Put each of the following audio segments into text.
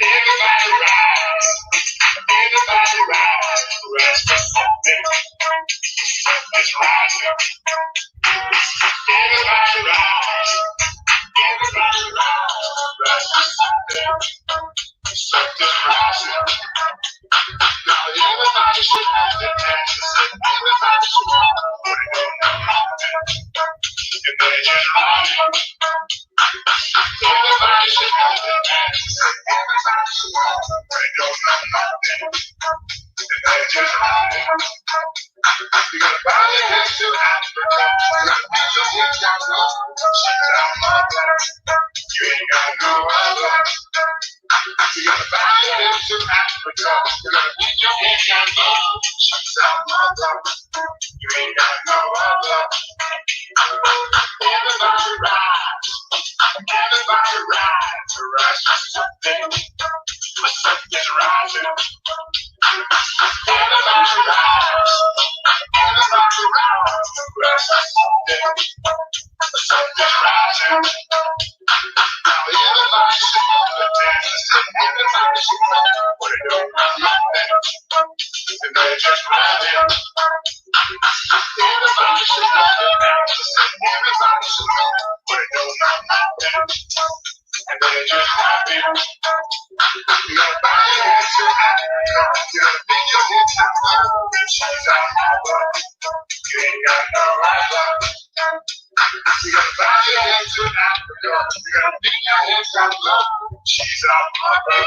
Everybody rise. Everybody rise. Rise for something. Something's rising. Everybody rise. Everybody rise. Rise for something. Something's rising. Now everybody should have their chances. Everybody should have what it on the mountain. If they just rising. Everybody should have their chances. Everybody should have what it on the mountain. If they just rising. You gotta bow your head to Africa. You gotta put your head down low. She's our mother. You ain't got no other. You gotta bow your head to Africa. You gotta put your head down low. She's our mother. You ain't got no other. Everybody rise. Everybody rise. Rise for something. For something's rising. Everybody rise. Everybody rise. Rise for something. For something's rising. Now everybody should know the dance. Everybody should know what it don't look like that. And they just rising. Everybody should know the dance. Everybody should know what it don't look like that. And they just rising. You gotta bow your head to Africa. You gotta bend your head to Africa. She's our mother. You ain't got no other. You gotta bow your head to Africa. You gotta bend your head down low. She's our mother.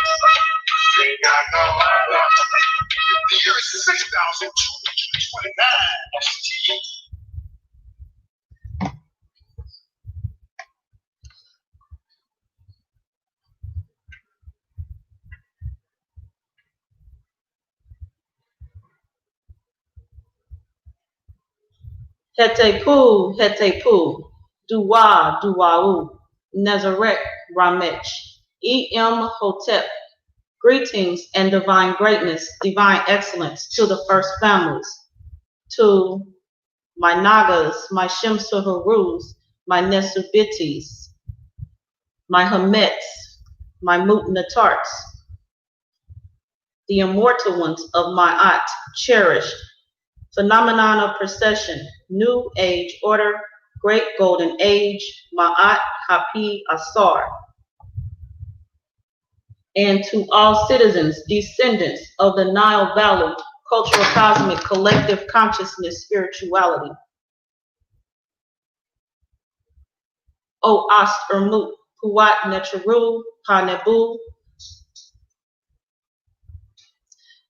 You ain't got no other. The year is 6,229. Hete Pu, Duwa, Duwau, Nazareth, Ramech, Hotep. Greetings and divine greatness, divine excellence to the first families, to my Nagas, my Shemsuharus, my Nesubitis, my Hamets, my Mutnatarts, the immortal ones of my At, cherished, phenomenon of procession, new age order, great golden age, Ma'at Hapi Asar, and to all citizens, descendants of the Nile Valley, cultural, cosmic, collective consciousness, spirituality. O Ast Ermut, Puat Necharu, Panebu,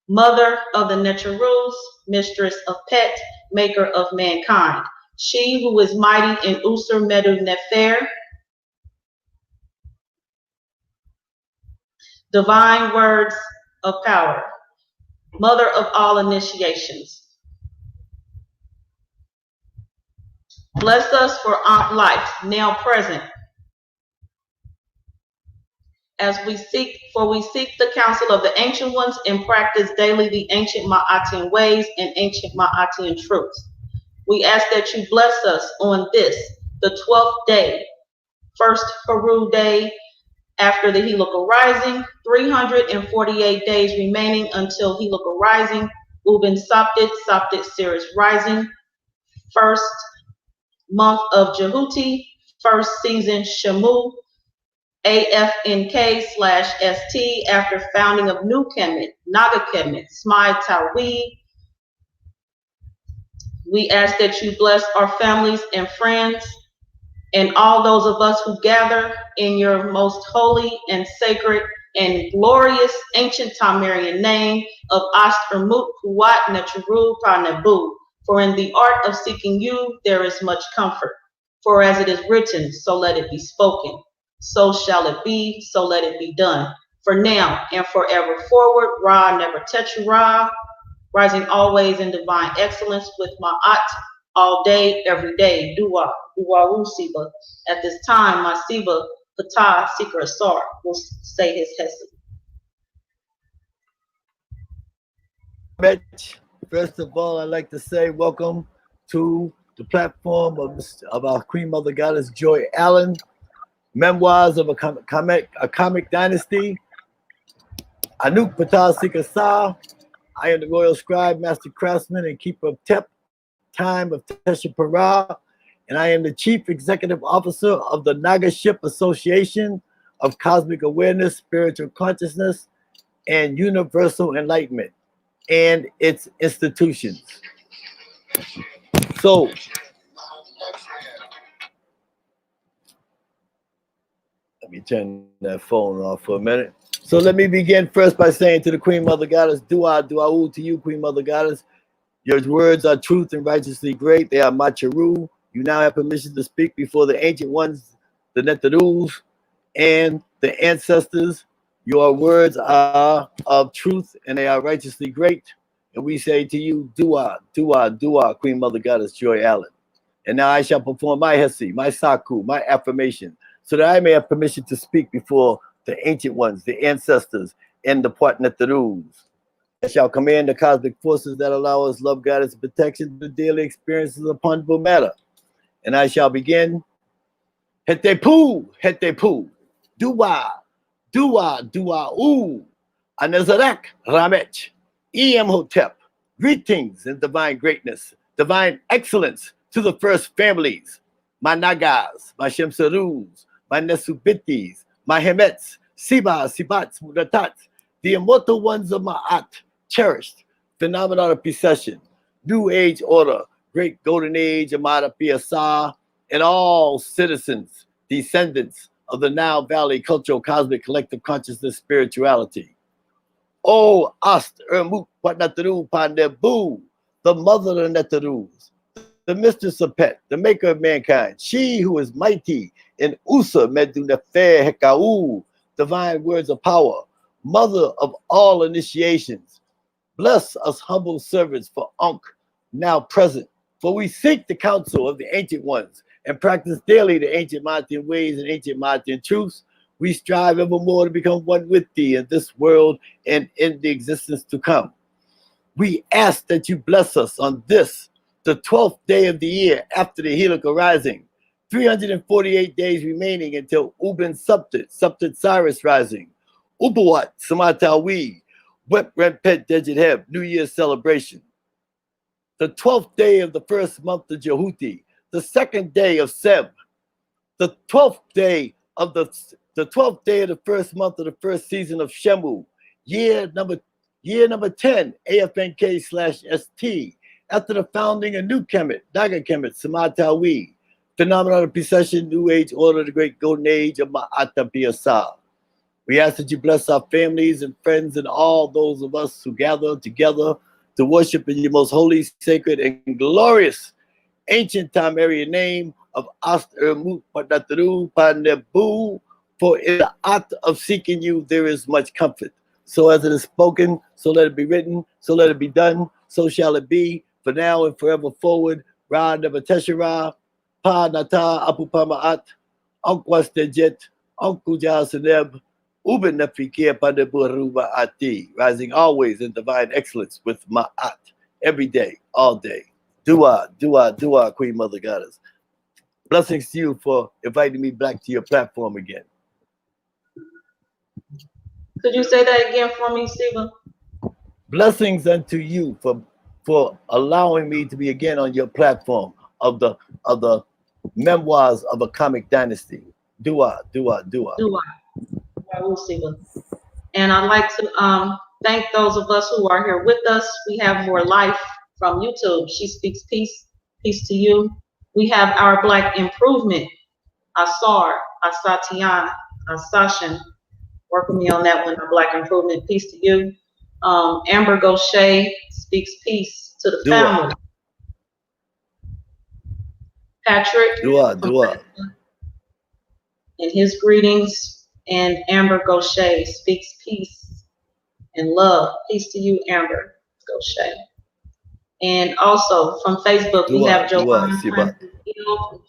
mother of the Necharus, mistress of Pet, maker of mankind. She who is mighty in Usur Medu Nefer, divine words of power, mother of all initiations. Bless us for Ankh life, now present, as we seek the counsel of the ancient ones and practice daily the ancient Ma'atian ways and ancient Ma'atian truths. We ask that you bless us on this, the 12th day, first Haru day after the Helical rising, 348 days remaining until Helical rising, Ubin Soptit Ceres rising, first month of Jehuti, first season Shamu, AFNK/ST after founding of New Kemet, Naga Kemet, Smai Tawi. We ask that you bless our families and friends and all those of us who gather in your most holy and sacred and glorious ancient Tamarian name of Ast Ermut Puat Necharu Pa Nebu. For in the art of seeking you there is much comfort. For as it is written, so let it be spoken. So shall it be, so let it be done. For now and forever forward, Ra never Tetra Ra, rising always in divine excellence with Ma'at, all day, every day. Dua, Duawu Siba. At this time, my Siba, Ptah, Seeker Asar, will say his hesed. Mitch. First of all, I'd like to say welcome to the platform of our Queen Mother Goddess Joy Allen, Memoirs of a comic dynasty. Anuk Patal Sikasar. I am the royal scribe, master craftsman, and keeper of time of Tesha Para, and I am the chief executive officer of the Nagaship Association of Cosmic Awareness, Spiritual Consciousness, and Universal Enlightenment, and its institutions. So, let me turn that phone off for a minute. So let me begin first by saying to the Queen Mother Goddess, Dua, Dua'u to you, Queen Mother Goddess. Your words are truth and righteously great. They are Macharu. You now have permission to speak before the ancient ones, the Netarus, and the ancestors. Your words are of truth and they are righteously great. And we say to you, Dua, Dua, Dua, Queen Mother Goddess Joy Allen. And now I shall perform my Hesi, my Saku, my affirmation, so that I may have permission to speak before the ancient ones, the ancestors, and the Netarus. I shall command the cosmic forces that allow us love, guidance, and protection to daily experiences of pondable matter. And I shall begin. Hete pu, dua, dua, dua, Anazarak, Ramech, Hotep. Greetings in divine greatness, divine excellence to the first families, my Nagas, my Shemsarus, my Nesubitis, my Hemets, Sibats, Mudatats, the immortal ones of Ma'at, cherished, phenomenal of precession, new age order, great golden age, Amada Asar, and all citizens, descendants of the Nile Valley cultural cosmic collective consciousness spirituality. Oh, Ast, Ermuk, Patnataru, Pandebu, the mother of Netarus, the mistress of Pet, the maker of mankind, she who is mighty in Usa Medunefer Hekau, divine words of power, mother of all initiations. Bless us humble servants for Ankh, now present, for we seek the counsel of the ancient ones and practice daily the ancient Martian ways and ancient Martian truths. We strive evermore to become one with thee in this world and in the existence to come. We ask that you bless us on this, the 12th day of the year after the Helical rising, 348 days remaining until Ubin Subtit Cyrus rising, Ubawat Samatawi, Wet Rempet Dejit New Year's celebration. The 12th day of the first month of Jehuti, the second day of Seb, the 12th day of the 12th day of the first month of the first season of Shemu, year number 10, AFNK/ST, after the founding of New Kemet, Naga Kemet, Samatawi, phenomenal of precession, New Age order, the great golden age of Ma'ata Asar. We ask that you bless our families and friends and all those of us who gather together to worship in your most holy, sacred, and glorious ancient time area name of Ast Ermut Patnataru Panebu, for in the act of seeking you there is much comfort. So as it is spoken, so let it be written, so let it be done, so shall it be, for now and forever forward. Ra Neva Teshara, Pa Nata Apupamaat, Ankwas Dejet, Ankuja Seneb, Uben Nefikir Paneburuba Ati, rising always in divine excellence with Ma'at, every day, all day. Dua, Dua, Dua, Queen Mother Goddess. Blessings to you for inviting me back to your platform again. Could you say that again for me, Stephen? Blessings unto you for allowing me to be again on your platform of the memoirs of a comic dynasty. Dua, Dua, Dua. Dua. Stephen. And I'd like to thank those of us who are here with us. We have more life from YouTube. She speaks peace. Peace to you. We have our Black improvement. Asar, Asatian, Asashin. Work with me on that one, our Black improvement. Peace to you. Amber Gaucher speaks peace to the family. Patrick. Dua. And his greetings. And Amber Gaucher speaks peace and love. Peace to you, Amber Gaucher. And also from Facebook, we have Joanne from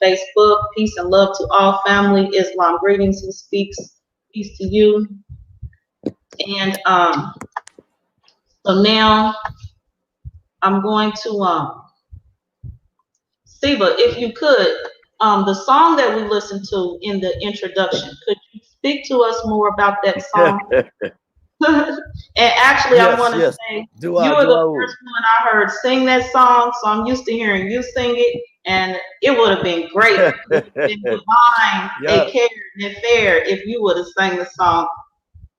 Facebook. Peace and love to all family. Islam greetings. He speaks peace to you. And so now I'm going to Siba, if you could, the song that we listened to in the introduction, could you speak to us more about that song? And actually, I Yes, want to yes. say you Dua, were the dua. first one I heard sing that song, so I'm used to hearing you sing it, and it would have been great. It would have been divine, Yeah. a care, and fair if you would have sang the song.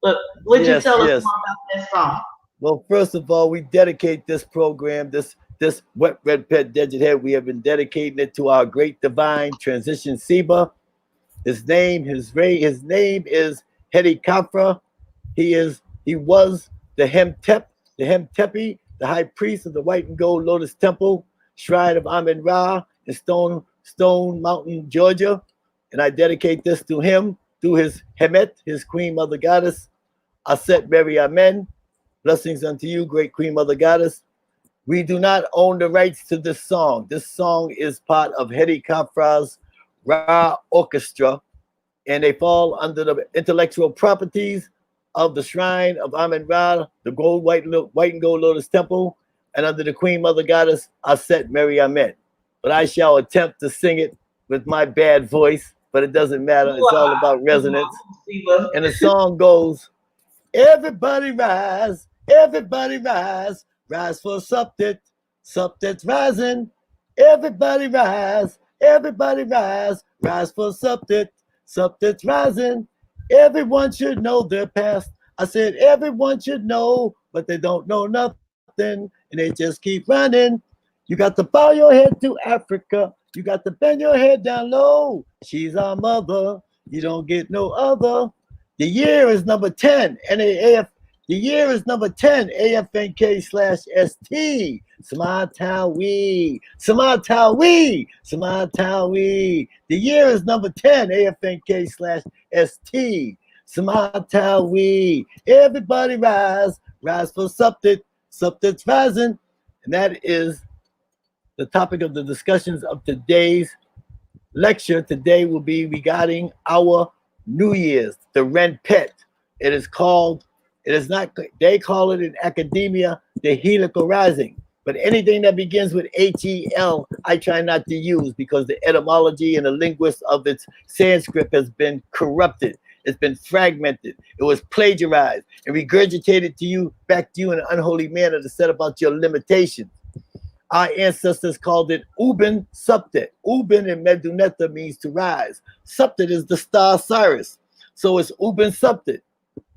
But would you Yes, tell us yes. more about that song? Well, first of all, we dedicate this program, this wet red pet digit head. We have been dedicating it to our great divine transition Seba. His name is Helical. He was the Hemtepi, the high priest of the white and gold lotus temple, shrine of Amen Ra in Stone Mountain, Georgia. And I dedicate this to him, to his Hemet, his queen mother goddess, Aset Mary Amen. Blessings unto you, great queen mother goddess. We do not own the rights to this song. This song is part of Hedi Kafra's Ra Orchestra, and they fall under the intellectual properties of the shrine of Amen Ra, the white and gold lotus temple, and under the queen mother goddess Aset Mary Amen. But I shall attempt to sing it with my bad voice, but it doesn't matter. It's all about Come resonance. on, Siba. And the song goes, everybody rise, rise for something's rising. Everybody rise for something's rising. Everyone should know their past. I said everyone should know, but they don't know nothing, and they just keep running. You got to bow your head to Africa. You got to bend your head down low. She's our mother. You don't get no other. The year is number 10, NAAF. The year is number 10, AFNK/ST. Samatawi. The year is number 10, AFNK/ST. Samatawi. Everybody rise for something's rising. And that is the topic of the discussions of today's lecture. Today will be regarding our New Year's, the Ren Pet. It is called, it is not, they call it in academia, the Helical Rising. But anything that begins with HEL, I try not to use because the etymology and the linguist of its Sanskrit has been corrupted. It's been fragmented. It was plagiarized and regurgitated to you, back to you in an unholy manner to set about your limitations. Our ancestors called it Ubin Subtet. Ubin in Medunetta means to rise. Subtet is the star Cyrus. So it's Ubin Subtet.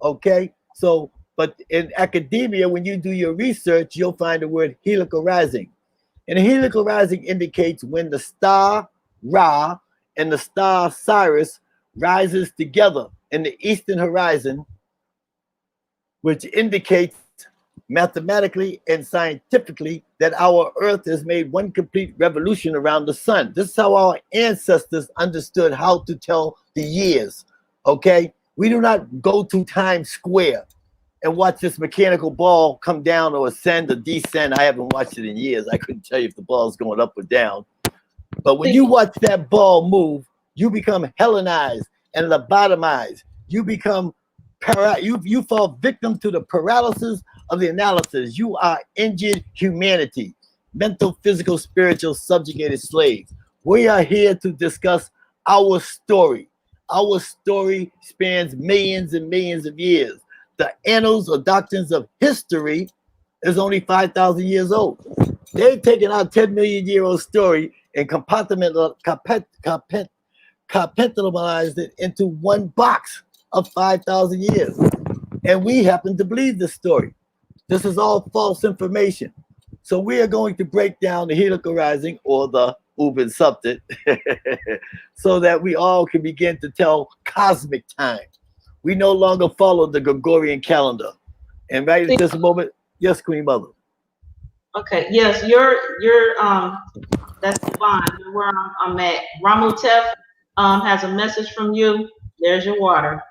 Okay? So, but in academia, when you do your research, you'll find the word helical rising. And a helical rising indicates when the star Ra and the star Cyrus rises together in the eastern horizon, which indicates mathematically and scientifically that our earth has made one complete revolution around the sun. This is how our ancestors understood how to tell the years. Okay? We do not go to Times Square and watch this mechanical ball come down or ascend or descend. I haven't watched it in years. I couldn't tell you if the ball's going up or down. But when you watch that ball move, you become Hellenized and lobotomized. You become you fall victim to the paralysis of the analysis. You are injured humanity, mental, physical, spiritual, subjugated slaves. We are here to discuss our story. Our story spans millions and millions of years. The annals or doctrines of history is only 5,000 years old. They've taken our 10 million year old story and compartmentalized it into one box of 5,000 years. And we happen to believe this story. This is all false information. So we are going to break down the helical rising or the Ubin Subtet so that we all can begin to tell cosmic time. We no longer follow the Gregorian calendar. And right at this moment, yes, Queen Mother. Okay, yes, you're that's fine. You're where I'm at. Ramutef has a message from you. There's your water.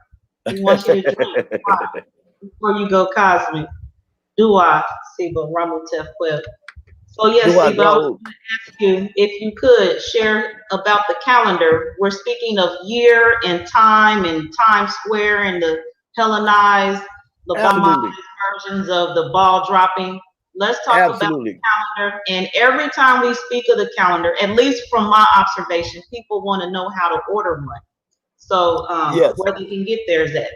He wants you to drink water before you go cosmic. Dua, Siba, Ramutef Quib. So yes, Dua, Siba, I was Dua. going to ask you if you could share about the calendar. We're speaking of year and Times Square and the Hellenized, Absolutely. Lobotomized versions of the ball dropping. Let's talk about the Absolutely. calendar. And every time we speak of the calendar, at least from my observation, people want to know how to order one. So Yes. where they can get theirs at.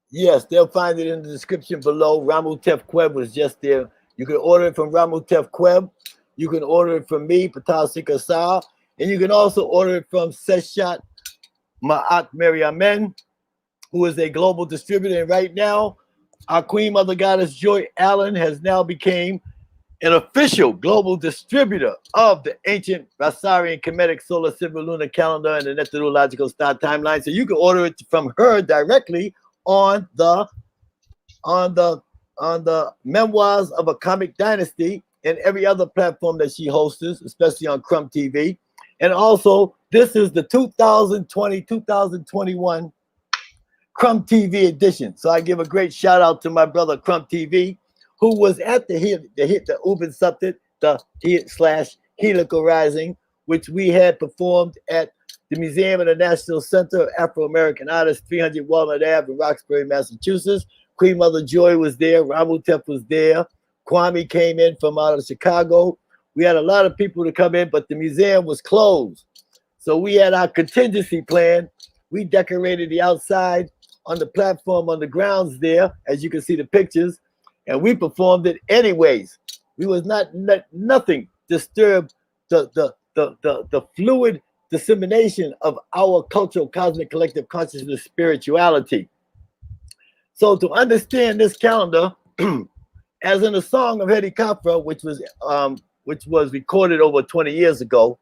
Yes, they'll find it in the description below. Ramutef Queb was just there. You can order it from Ramutef Queb. You can order it from me, Ptah Asar. And you can also order it from Seshat Ma'at Meriamen, who is a global distributor. And right now, our Queen Mother Goddess Joy Allen has now became an official global distributor of the ancient Asarian Kemetic solar civil lunar calendar and the meteorological star timeline. So you can order it from her directly on the on the on the Memoirs of a Karmic Dynasty and every other platform that she hosts, especially on Crumb TV. And also, this is the 2020-2021 Crumb TV edition. So I give a great shout out to my brother Crumb TV, who was at the Uben Subtit, the Helical Rising, which we had performed at the Museum of the National Center of Afro-American Artists, 300 Walnut Ave in Roxbury, Massachusetts. Queen Mother Joy was there. Ramutep was there. Kwame came in from out of Chicago. We had a lot of people to come in, but the museum was closed. So we had our contingency plan. We decorated the outside on the platform on the grounds there, as you can see the pictures, and we performed it anyways. We was not nothing disturbed the fluid dissemination of our cultural cosmic collective consciousness spirituality. So to understand this calendar, as in the song of Helical, which was recorded over 20 years ago,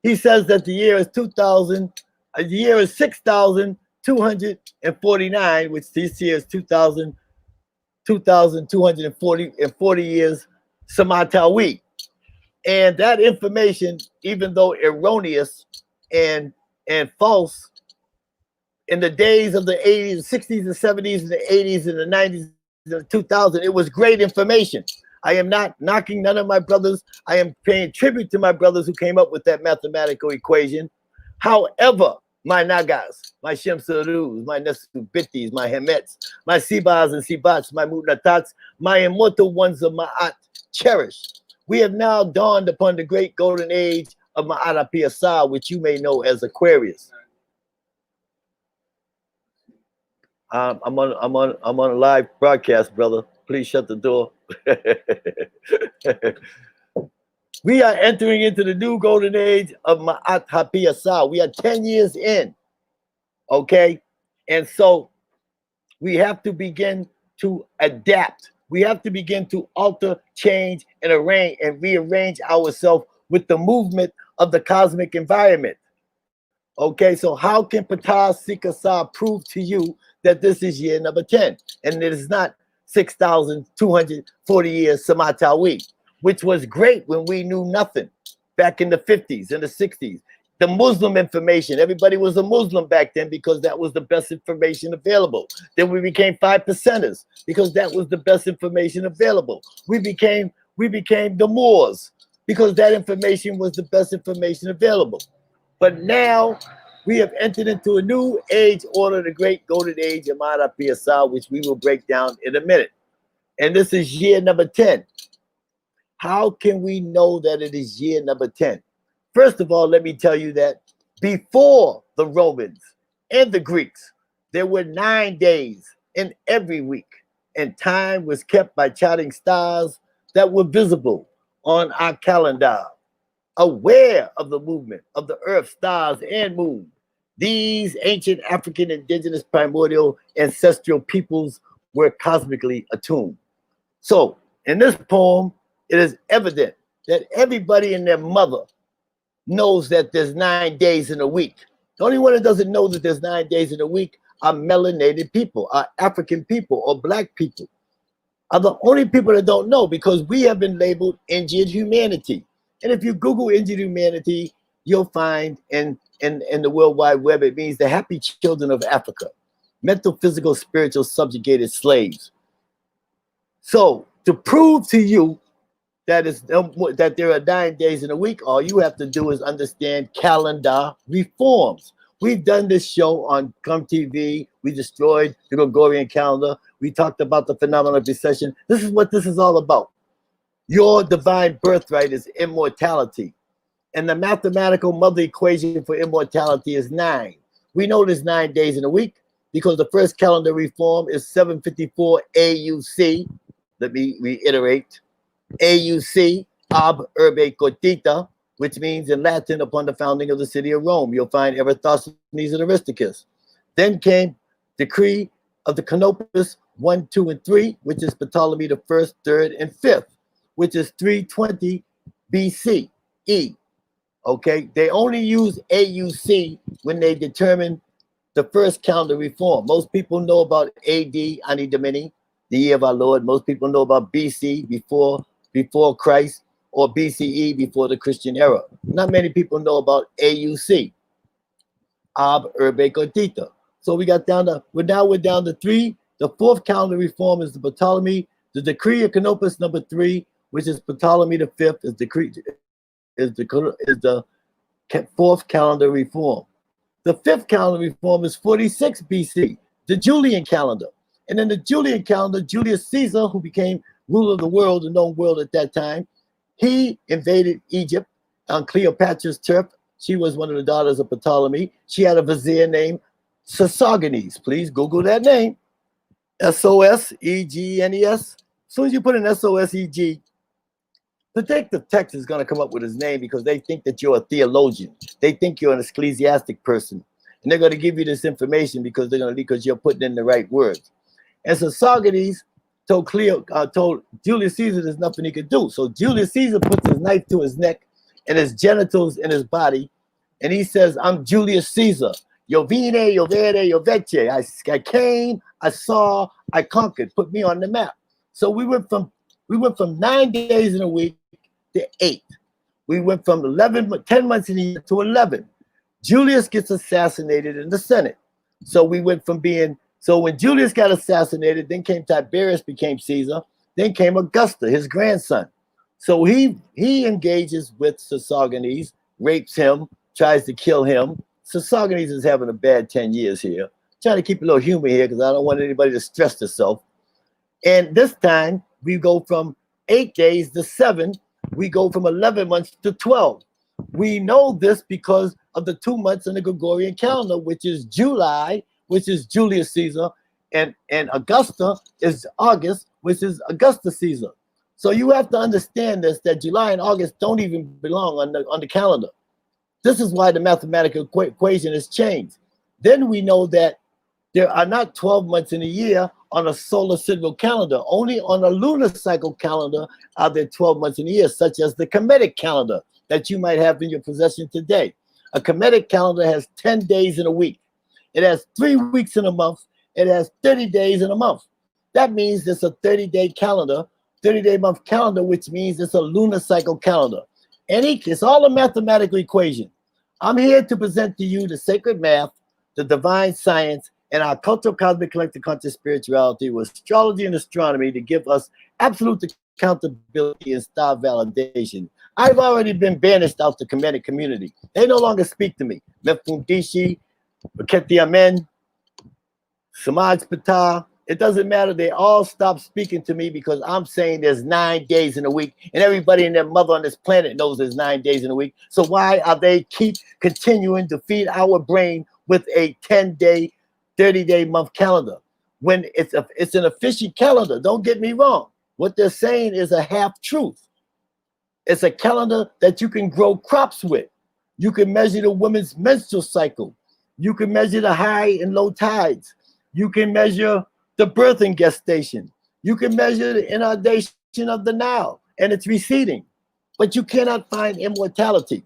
he says that the year is 2000, the year is 6,249, which this year is 2,240 years Samatawi. And that information, even though erroneous and false, in the days of the 80s, 60s, and 70s, and the 80s, and the 90s, and the 2000s, it was great information. I am not knocking none of my brothers. I am paying tribute to my brothers who came up with that mathematical equation. However, my Nagas, my Shemsurus, my Nesubitis, my Hemets, my Sibas and Sibats, my Mutnatats, my immortal ones of Ma'at cherished. We have now dawned upon the great golden age of Ma'at Asar, which you may know as Aquarius. I'm on a live broadcast, brother. Please shut the door. We are entering into the new golden age of Ma'at Asar. We are 10 years in. Okay? And so we have to begin to adapt. We have to begin to alter, change, and arrange and rearrange ourselves with the movement of the cosmic environment. Okay, so how can Ptah Asar prove to you that this is year number 10 and it is not 6,240 years Samatawi, which was great when we knew nothing back in the 50s and the 60s. The Muslim information, everybody was a Muslim back then because that was the best information available. Then we became 5%ers because that was the best information available. We became the Moors because that information was the best information available. But now we have entered into a new age order, the great golden age of Ma'at Asar, which we will break down in a minute. And this is year number 10. How can we know that it is year number 10? First of all, let me tell you that before the Romans and the Greeks, there were 9 days in every week, and time was kept by charting stars that were visible on our calendar. Aware of the movement of the earth, stars, and moon, these ancient African indigenous primordial ancestral peoples were cosmically attuned. So, in this poem, it is evident that everybody and their mother knows that there's 9 days in a week. The only one that doesn't know that there's 9 days in a week are melanated people, are African people, or black people. Are the only people that don't know because we have been labeled injured humanity. And if you Google injured humanity, you'll find in the World Wide Web, it means the happy children of Africa, mental, physical, spiritual, subjugated slaves. So to prove to you that there are 9 days in a week, all you have to do is understand calendar reforms. We've done this show on Come TV. We destroyed the Gregorian calendar. We talked about the phenomenon of recession. This is what this is all about. Your divine birthright is immortality. And the mathematical mother equation for immortality is 9. We know there's 9 days in a week because the first calendar reform is 754 AUC. Let me reiterate. AUC, ab urbe cordita, which means in Latin, upon the founding of the city of Rome. You'll find Eratosthenes and Aristarchus. Then came decree of the Canopus 1, 2, and 3, which is Ptolemy the 1st, 3rd, and 5th, which is 320 BCE. Okay, they only use AUC when they determine the first calendar reform. Most people know about AD, Anni Domini, the year of our Lord. Most people know about BC, before Christ, or BCE, before the Christian era. Not many people know about AUC, ab urbe cordita. So we're down to 3. The 4th calendar reform is the Ptolemy, the decree of Canopus number 3, which is Ptolemy the 5th, is the 4th calendar reform. The 5th calendar reform is 46 BC, the Julian calendar. And in the Julian calendar, Julius Caesar, who became ruler of the world, the known world at that time, he invaded Egypt on Cleopatra's turf. She was one of the daughters of Ptolemy. She had a vizier named Sosthenes. Please Google that name. Sosegnes. As soon as you put in Soseg, Detective Text is going to come up with his name because they think that you're a theologian. They think you're an ecclesiastic person. And they're going to give you this information because you're putting in the right words. And so Sosthenes told Julius Caesar there's nothing he could do. So Julius Caesar puts his knife to his neck and his genitals in his body. And he says, I'm Julius Caesar. Yo vine, yo vere, yo vece. I came, I saw, I conquered. Put me on the map. So we went from 9 days in a week to 8. We went from 10 months in a year to 11. Julius gets assassinated in the Senate. So we went from so when Julius got assassinated, then came Tiberius, became Caesar, then came Augusta, his grandson. So he engages with Sosthenes, rapes him, tries to kill him. Sosthenes is having a bad 10 years here. Trying to keep a little humor here because I don't want anybody to stress themselves. And this time we go from 8 days to 7. We go from 11 months to 12. We know this because of the 2 months in the Gregorian calendar, which is July, which is Julius Caesar, and Augusta is August, which is Augustus Caesar. So you have to understand this, that July and August don't even belong on the calendar. This is why the mathematical equation has changed. Then we know that there are not 12 months in a year on a solar sidereal calendar. Only on a lunar cycle calendar are there 12 months in a year, such as the Kemetic calendar that you might have in your possession today. A Kemetic calendar has 10 days in a week. It has 3 weeks in a month. It has 30 days in a month. That means it's a 30-day calendar, 30-day month calendar, which means it's a lunar cycle calendar. It's all a mathematical equation. I'm here to present to you the sacred math, the divine science, and our cultural, cosmic, collective conscious spirituality with astrology and astronomy to give us absolute accountability and star validation. I've already been banished out the Kemetic community. They no longer speak to me. Mefundishi, Baketi Amen, Samaj Ptah, it doesn't matter. They all stop speaking to me because I'm saying there's 9 days in a week, and everybody and their mother on this planet knows there's 9 days in a week. So why are they keep continuing to feed our brain with a 10-day, 30-day month calendar when it's an official calendar? Don't get me wrong. What they're saying is a half truth. It's a calendar that you can grow crops with. You can measure the woman's menstrual cycle. You can measure the high and low tides. You can measure the birthing gestation. You can measure the inundation of the Nile and its receding, but you cannot find immortality.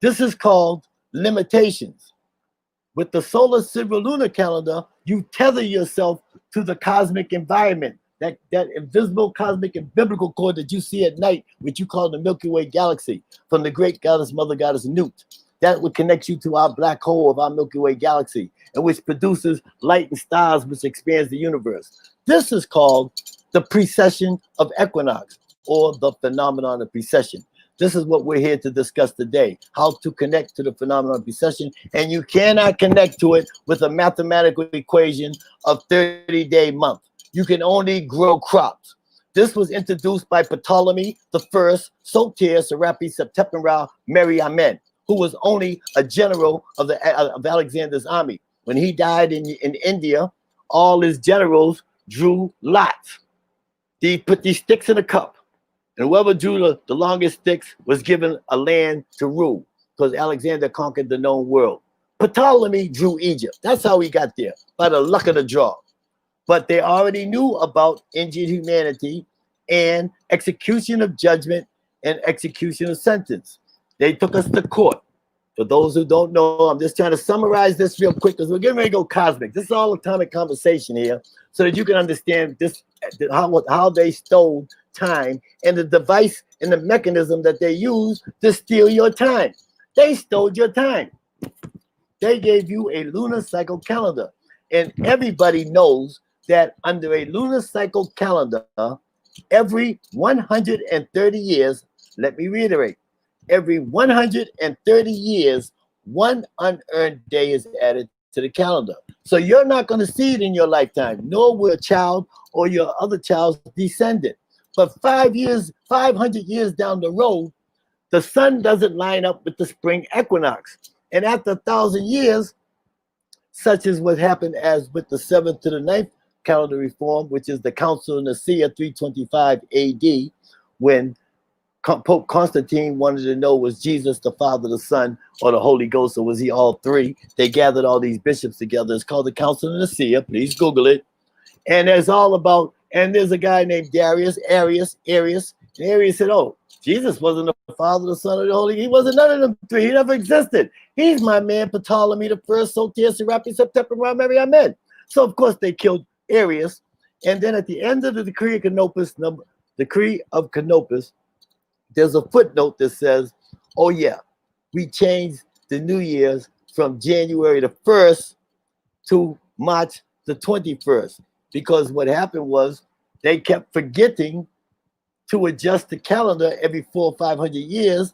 This is called limitations. With the solar sidereal lunar calendar, you tether yourself to the cosmic environment, that invisible cosmic and biblical cord that you see at night, which you call the Milky Way galaxy, from the great goddess, mother goddess Nut. That would connect you to our black hole of our Milky Way galaxy, and which produces light and stars, which expands the universe. This is called the precession of equinox, or the phenomenon of precession. This is what we're here to discuss today, how to connect to the phenomenon of precession. And you cannot connect to it with a mathematical equation of 30-day month. You can only grow crops. This was introduced by Ptolemy I, Soter, Serapi, September, Mary Amen, who was only a general of Alexander's army. When he died in India, all his generals drew lots. They put these sticks in a cup, and whoever drew the longest sticks was given a land to rule, because Alexander conquered the known world. Ptolemy drew Egypt. That's how he got there, by the luck of the draw. But they already knew about injured humanity and execution of judgment and execution of sentence. They took us to court. For those who don't know, I'm just trying to summarize this real quick because we're getting ready to go cosmic. This is all atomic conversation here so that you can understand this, how they stole time and the device and the mechanism that they use to steal your time. They stole your time. They gave you a lunar cycle calendar. And everybody knows that under a lunar cycle calendar, every 130 years, let me reiterate, every 130 years, one unearned day is added to the calendar. So you're not going to see it in your lifetime, nor will a child or your other child's descendant. But 500 years down the road, the sun doesn't line up with the spring equinox. And after 1,000 years, such as what happened as with the 7th to the 9th calendar reform, which is the Council of Nicaea 325 AD, when Pope Constantine wanted to know, was Jesus the Father, the Son, or the Holy Ghost, or was he all three? They gathered all these bishops together. It's called the Council of Nicaea. Please Google it. And it's all about, and there's a guy named Arius. And Arius said, oh, Jesus wasn't the Father, the Son, or the Holy. He wasn't none of them three. He never existed. He's my man, Ptolemy the First, Soter, Serapi, September, Mary Amen. So, of course, they killed Arius. And then at the end of the Decree of Canopus, there's a footnote that says, oh, yeah, we changed the New Year's from January the 1st to March the 21st. Because what happened was they kept forgetting to adjust the calendar every 400 or 500 years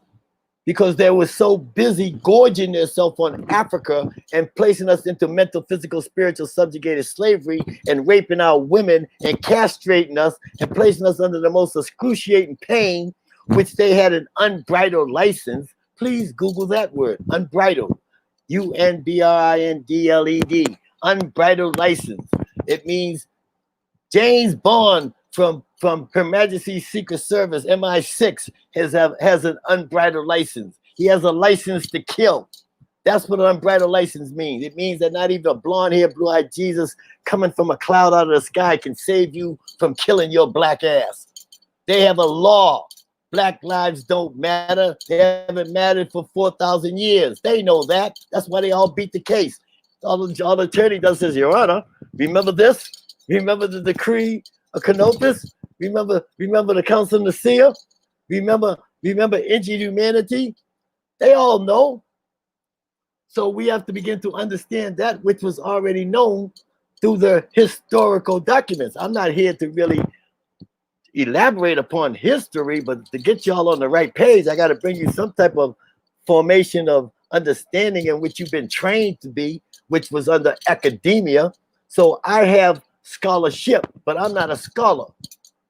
because they were so busy gorging themselves on Africa and placing us into mental, physical, spiritual, subjugated slavery and raping our women and castrating us and placing us under the most excruciating pain, which they had an unbridled license. Please Google that word, unbridled, UNBRINDLED, unbridled license. It means James Bond from Her Majesty's Secret Service, MI6, has an unbridled license. He has a license to kill. That's what an unbridled license means. It means that not even a blonde-haired, blue-eyed Jesus coming from a cloud out of the sky can save you from killing your black ass. They have a law. Black lives don't matter. They haven't mattered for 4,000 years. They know that. That's why they all beat the case. All the attorney does is, Your Honor, remember this? Remember the Decree of Canopus? Remember the Council of Nicaea? Remember injured humanity? They all know. So we have to begin to understand that which was already known through the historical documents. I'm not here to really elaborate upon history, but to get y'all on the right page, I got to bring you some type of formation of understanding in which you've been trained to be, which was under academia. So I have scholarship, but I'm not a scholar.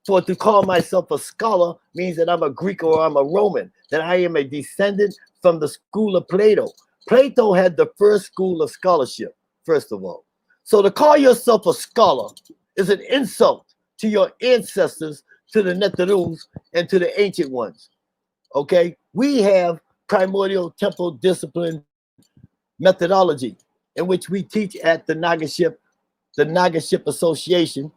For to call myself a scholar means that I'm a Greek or I'm a Roman, that I am a descendant from the school of Plato. Plato had the first school of scholarship, first of all. So to call yourself a scholar is an insult to your ancestors, to the Netherus, and to the ancient ones. Okay? We have primordial temple discipline methodology in which we teach at the Nagaship Association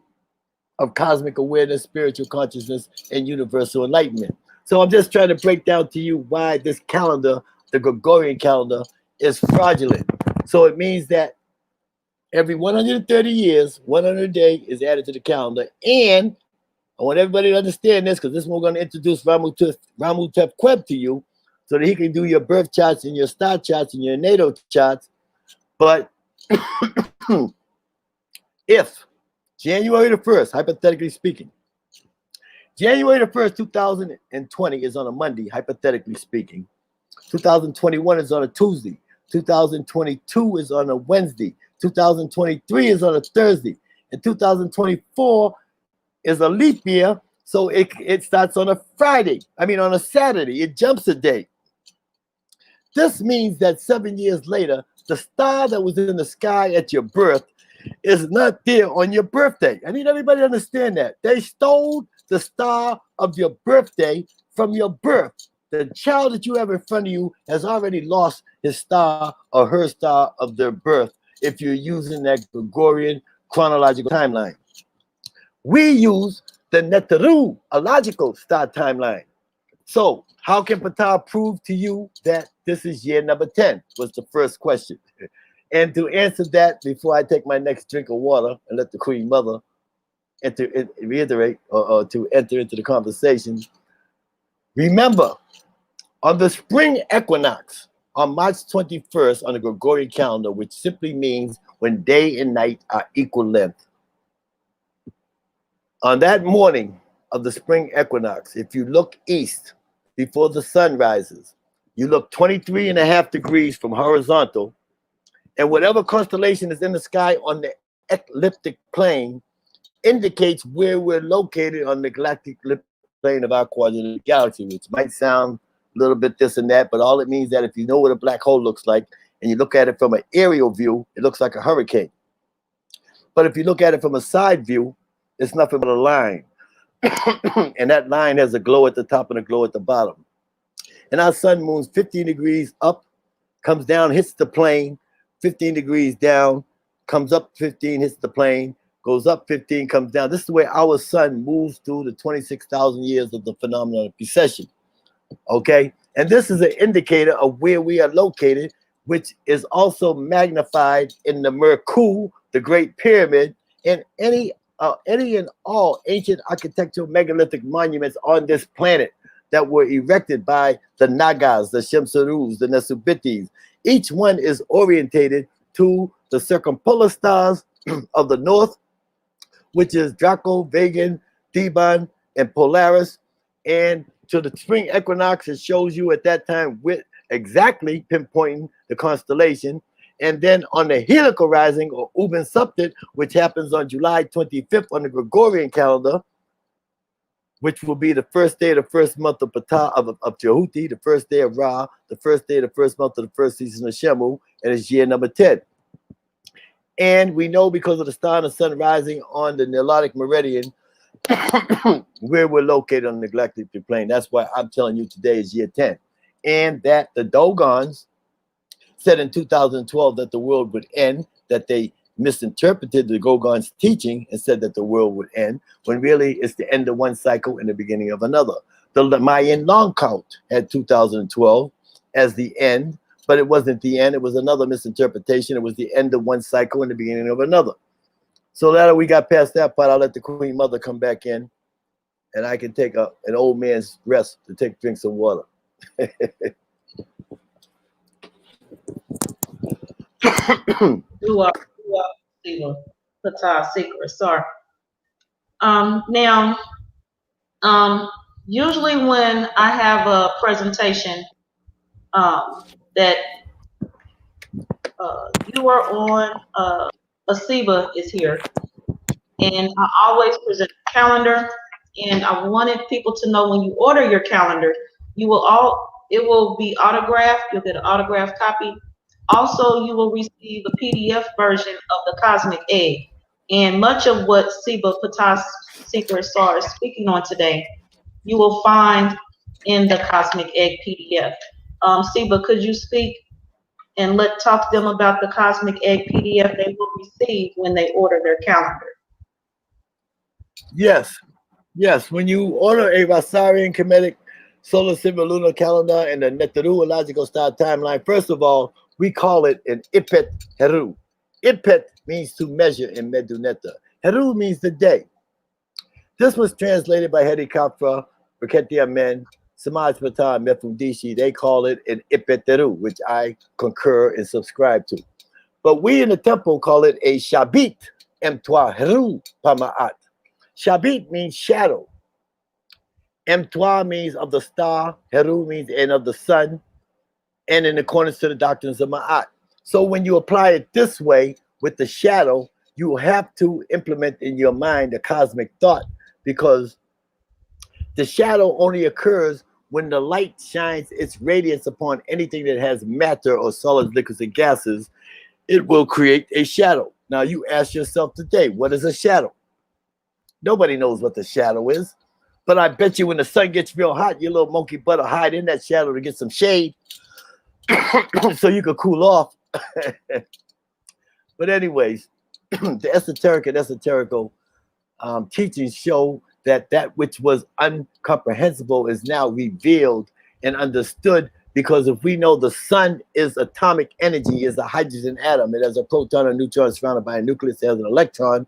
of Cosmic Awareness, Spiritual Consciousness, and Universal Enlightenment. So I'm just trying to break down to you why this calendar, the Gregorian calendar, is fraudulent. So it means that every 130 years, 100 day is added to the calendar. And I want everybody to understand this, because this is when we're going to introduce Ramutep Queb to you so that he can do your birth charts and your star charts and your natal charts. But if January the 1st, hypothetically speaking, January the 1st, 2020 is on a Monday, hypothetically speaking. 2021 is on a Tuesday. 2022 is on a Wednesday. 2023 is on a Thursday. And 2024 is a leap year, So it starts on a Friday. I mean, on a Saturday. It jumps a day. This means that 7 years later, the star that was in the sky at your birth is not there on your birthday. I need everybody to understand that. They stole the star of your birthday from your birth. The child that you have in front of you has already lost his star or her star of their birth if you're using that Gregorian chronological timeline. We use the Neteru, a logical star timeline. So how can Ptah prove to you that this is year number 10 was the first question. And to answer that, before I take my next drink of water and let the Queen Mother reiterate or to enter into the conversation, remember, on the spring equinox, on March 21st on the Gregorian calendar, which simply means when day and night are equal length, on that morning of the spring equinox, if you look east before the sun rises, you look 23.5 degrees from horizontal, and whatever constellation is in the sky on the ecliptic plane indicates where we're located on the galactic plane of our quadrant of the galaxy, which might sound a little bit this and that, but all it means that if you know what a black hole looks like and you look at it from an aerial view, it looks like a hurricane. But if you look at it from a side view, it's nothing but a line. And that line has a glow at the top and a glow at the bottom. And our sun moves 15 degrees up, comes down, hits the plane, 15 degrees down, comes up 15, hits the plane, goes up 15, comes down. This is the way our sun moves through the 26,000 years of the phenomenon of precession. Okay? And this is an indicator of where we are located, which is also magnified in the Merku, the Great Pyramid, and any and all ancient architectural megalithic monuments on this planet that were erected by the Nagas, the Shemserus, the Nesubitis. Each one is orientated to the circumpolar stars of the north, which is Draco, Vegan, Theban, and Polaris. And to the spring equinox, it shows you at that time with exactly pinpointing the constellation. And then on the helical rising, or Uben Subtit, which happens on July 25th on the Gregorian calendar, which will be the first day of the first month of Ptah of Jehuti, the first day of Ra, the first day of the first month of the first season of Shemu, and it's year number 10. And we know because of the star and the sun rising on the Nilotic meridian, where we're located on the galactic plane. That's why I'm telling you today is year 10. And that the Dogons said in 2012 that the world would end, that they misinterpreted the Gorgon's teaching and said that the world would end, when really it's the end of one cycle and the beginning of another. The Mayan long count had 2012 as the end, but it wasn't the end. It was another misinterpretation. It was the end of one cycle and the beginning of another. So that we got past that part, I'll let the Queen Mother come back in, and I can take an old man's rest to drink some water. Ptah, Seeker, Asar. Now, usually when I have a presentation that you are on, Asiba is here, and I always present a calendar, and I wanted people to know when you order your calendar, it will be autographed. You'll get an autographed copy. Also, you will receive a PDF version of the Cosmic Egg. And much of what Siba Ptah Seeker Asar is speaking on today, you will find in the Cosmic Egg PDF. Siba, could you speak and talk to them about the Cosmic Egg PDF they will receive when they order their calendar? Yes. When you order a Rasarian Kemetic solar system lunar calendar and the Neteruological star timeline, first of all, we call it an Ipet Heru. Ipet means to measure in Meduneta. Heru means the day. This was translated by Helical, Briketia Men, Samaj Ptah, Mefundishi. They call it an Ipet Heru, which I concur and subscribe to. But we in the temple call it a Shabit Emtwa Heru Pamaat. Shabit means shadow. Emtwa means of the star. Heru means and of the sun. And in accordance to the doctrines of Ma'at. So when you apply it this way with the shadow, you have to implement in your mind a cosmic thought, because The shadow only occurs when the light shines its radiance upon anything that has matter or solids, liquids, and gases. It will create a shadow. Now you ask yourself today, what is a shadow? Nobody knows what the shadow is. But I bet you when the sun gets real hot, your little monkey butt will hide in that shadow to get some shade so you could cool off. But anyways, the esoteric and esoterical teachings show that that which was incomprehensible is now revealed and understood, because if we know the sun is atomic energy, is a hydrogen atom, it has a proton and neutron surrounded by a nucleus, it has an electron,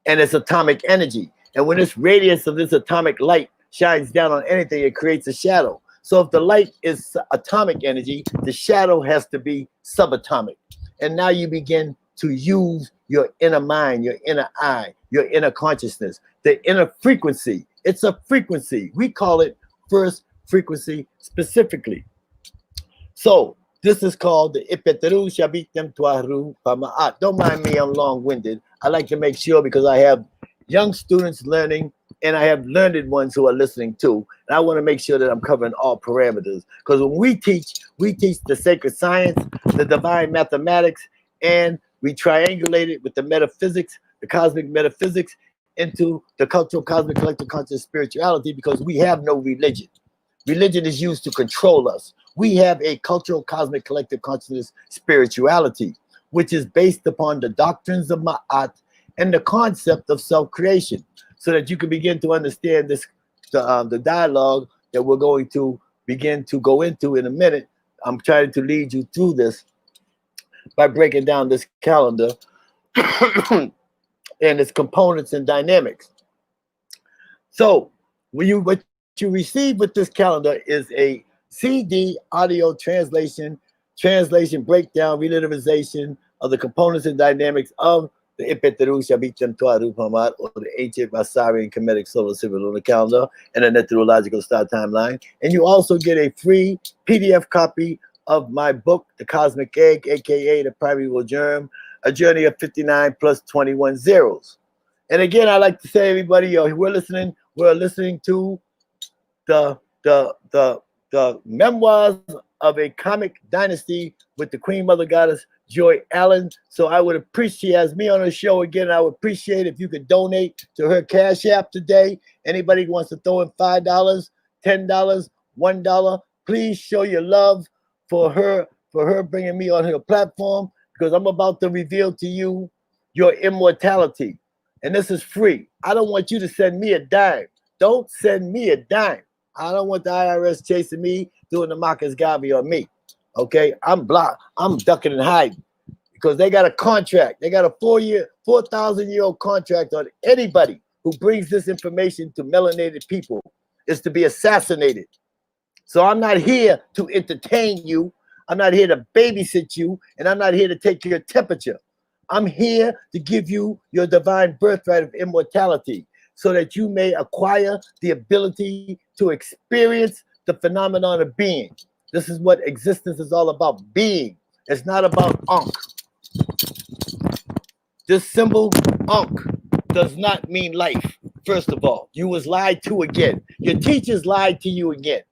and it's atomic energy. And when this radiance of this atomic light shines down on anything, it creates a shadow. So if the light is atomic energy, the shadow has to be subatomic. And now you begin to use your inner mind, your inner eye, your inner consciousness, the inner frequency. It's a frequency. We call it first frequency specifically. So this is called the Ipeteru Shabitem Tuaru Pamaat. Don't mind me, I'm long-winded. I like to make sure, because I have young students learning and I have learned ones who are listening too. And I want to make sure that I'm covering all parameters. Because when we teach the sacred science, the divine mathematics, and we triangulate it with the metaphysics, the cosmic metaphysics, into the cultural, cosmic, collective conscious spirituality, because we have no religion. Religion is used to control us. We have a cultural, cosmic, collective consciousness spirituality, which is based upon the doctrines of Ma'at and the concept of self-creation, so that you can begin to understand this, the dialogue that we're going to begin to go into in a minute. I'm trying to lead you through this by breaking down this calendar and its components and dynamics. So what you receive with this calendar is a CD audio translation breakdown, relativisation of the components and dynamics of the Ipeteru Shabitem Tuaru Pamat, or the ancient Asarian Kemetic solar civil lunar calendar, and a meteorological star timeline. And you also get a free PDF copy of my book, The Cosmic Egg, aka The Primeval Germ, a journey of 59 plus 21 zeros. And again, I like to say, everybody, we're listening to the memoirs of a comic dynasty with the Queen Mother Goddess Joy Allen. So I would appreciate, she has me on her show again. I would appreciate if you could donate to her Cash App today. Anybody who wants to throw in $5, $10, $1, please show your love for her bringing me on her platform, because I'm about to reveal to you your immortality. And this is free. I don't want you to send me a dime. Don't send me a dime. I don't want the IRS chasing me, doing the Marcus Garvey on me. Okay, I'm ducking and hiding, because they got a contract. They got a 4,000-year-old contract on anybody who brings this information to melanated people is to be assassinated. So I'm not here to entertain you. I'm not here to babysit you, and I'm not here to take your temperature. I'm here to give you your divine birthright of immortality, so that you may acquire the ability to experience the phenomenon of being. This is what existence is all about, being. It's not about Ankh. This symbol, Ankh, does not mean life. First of all, you was lied to again. Your teachers lied to you again.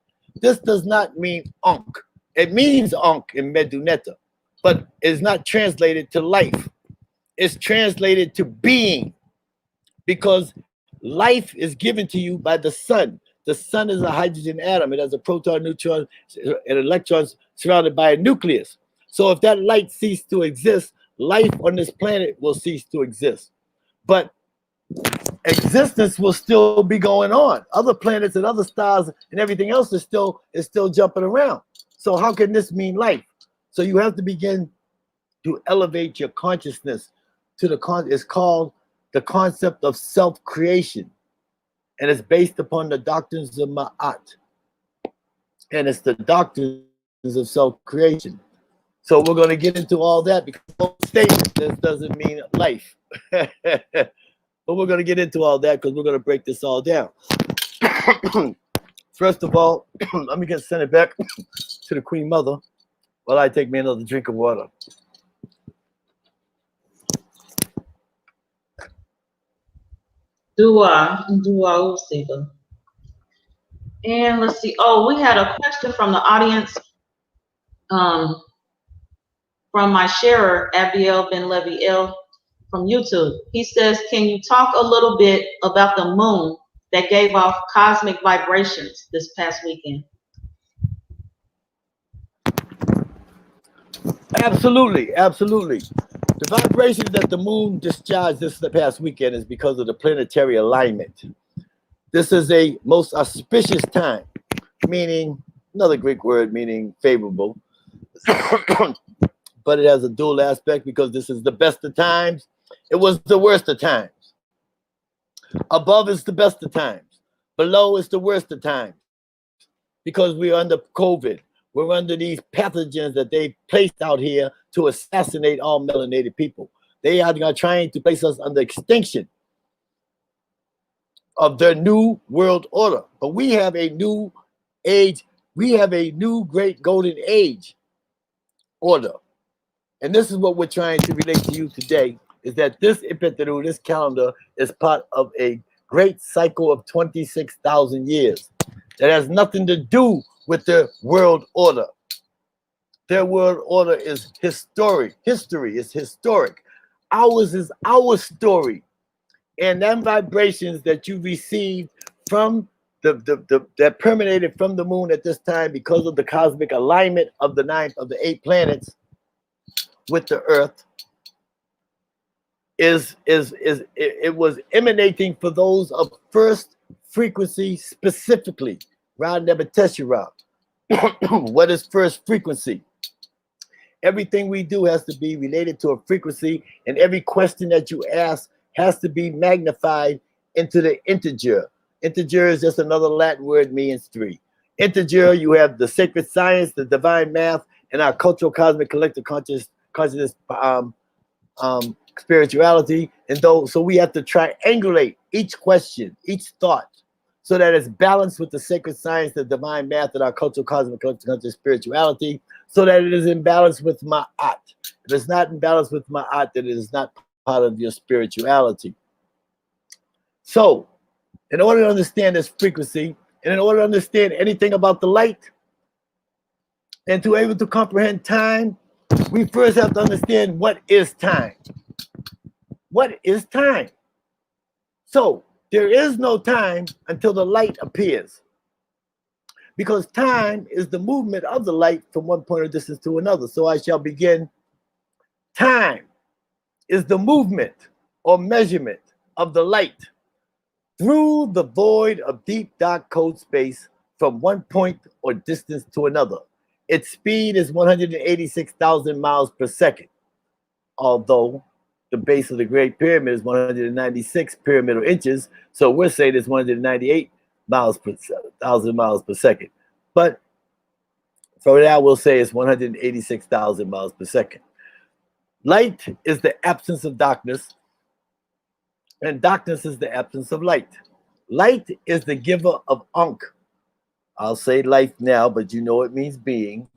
This does not mean Ankh. It means Ankh in Meduneta, but it's not translated to life. It's translated to being, because life is given to you by the sun. The sun is a hydrogen atom. It has a proton, neutron, and electrons surrounded by a nucleus. So if that light ceases to exist, life on this planet will cease to exist. But existence will still be going on. Other planets and other stars and everything else is still jumping around. So how can this mean life? So you have to begin to elevate your consciousness to it's called the concept of self-creation. And it's based upon the doctrines of Ma'at. And it's the doctrines of self-creation. So we're going to get into all that, because statement, this doesn't mean life. But we're going to get into all that, because we're going to break this all down. First of all, let me send it back to the Queen Mother while I take me another drink of water. Dua Usiba. And let's see. Oh, we had a question from the audience, um, from my sharer, Abiel Ben Levi El from YouTube. He says, can you talk a little bit about the moon that gave off cosmic vibrations this past weekend? Absolutely, absolutely. The vibrations that the moon discharged this past weekend is because of the planetary alignment. This is a most auspicious time, meaning another Greek word meaning favorable. But it has a dual aspect because this is the best of times. It was the worst of times. Above is the best of times. Below is the worst of times. Because we're under COVID. We're under these pathogens that they placed out here to assassinate all melanated people. They are trying to place us under extinction of their new world order. But we have a new age. We have a new great golden age order. And this is what we're trying to relate to you today, is that this Ipetru, this calendar, is part of a great cycle of 26,000 years that has nothing to do with their world order. Their world order is historic. History is historic. Ours is our story. And them vibrations that you received from that permeated from the moon at this time because of the cosmic alignment of the 9th of the 8 planets with the earth it was emanating for those of first frequency specifically. Ra Never Teshuvah. What is first frequency? Everything we do has to be related to a frequency, and every question that you ask has to be magnified into the integer. Integer is just another Latin word, means 3. Integer, you have the sacred science, the divine math, and our cultural cosmic collective consciousness spirituality. And so we have to triangulate each question, each thought, so that it's balanced with the sacred science, the divine math, and our cultural cosmic collective consciousness spirituality, so that it is in balance with Ma'at. If it's not in balance with Ma'at, then it is not part of your spirituality. So, in order to understand this frequency, and in order to understand anything about the light, and to be able to comprehend time, we first have to understand what is time. What is time? So, there is no time until the light appears. Because time is the movement of the light from one point of distance to another. So I shall begin. Time is the movement or measurement of the light through the void of deep dark cold space from one point or distance to another. Its speed is 186,000 miles per second, although the base of the Great Pyramid is 196 pyramidal inches, so we're saying it's 198 miles per thousand miles per second. But for now, we'll say it's 186,000 miles per second. Light is the absence of darkness, and darkness is the absence of light. Light is the giver of Ankh. I'll say life now, but you know it means being.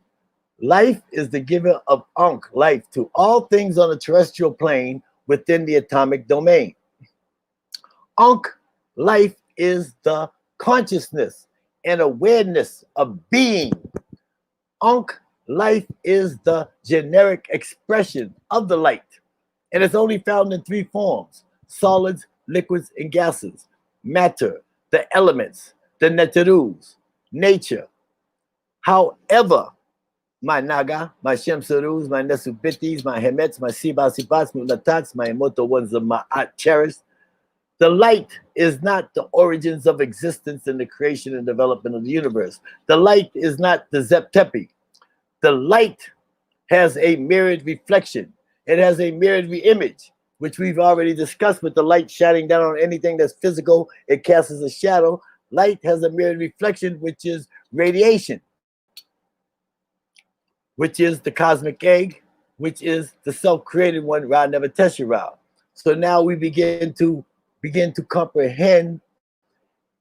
Life is the giver of Ankh, life, to all things on the terrestrial plane within the atomic domain. Ankh, life, is the consciousness and awareness of being. Ankh, life, is the generic expression of the light. And it's only found in 3 forms: solids, liquids, and gases. Matter, the elements, the neterus, nature. However, my Naga, my Shemsurus, my Nesubitis, my Hemets, my Sibasibats, Munatats, my immortal ones of Ma'at cherished. The light is not the origins of existence and the creation and development of the universe. The light is not the Zeptepi. The light has a mirrored reflection. It has a mirrored image, which we've already discussed with the light shining down on anything that's physical. It casts a shadow. Light has a mirrored reflection, which is radiation, which is the cosmic egg, which is the self-created one, Ra Never Teshuvah. So now we begin to comprehend,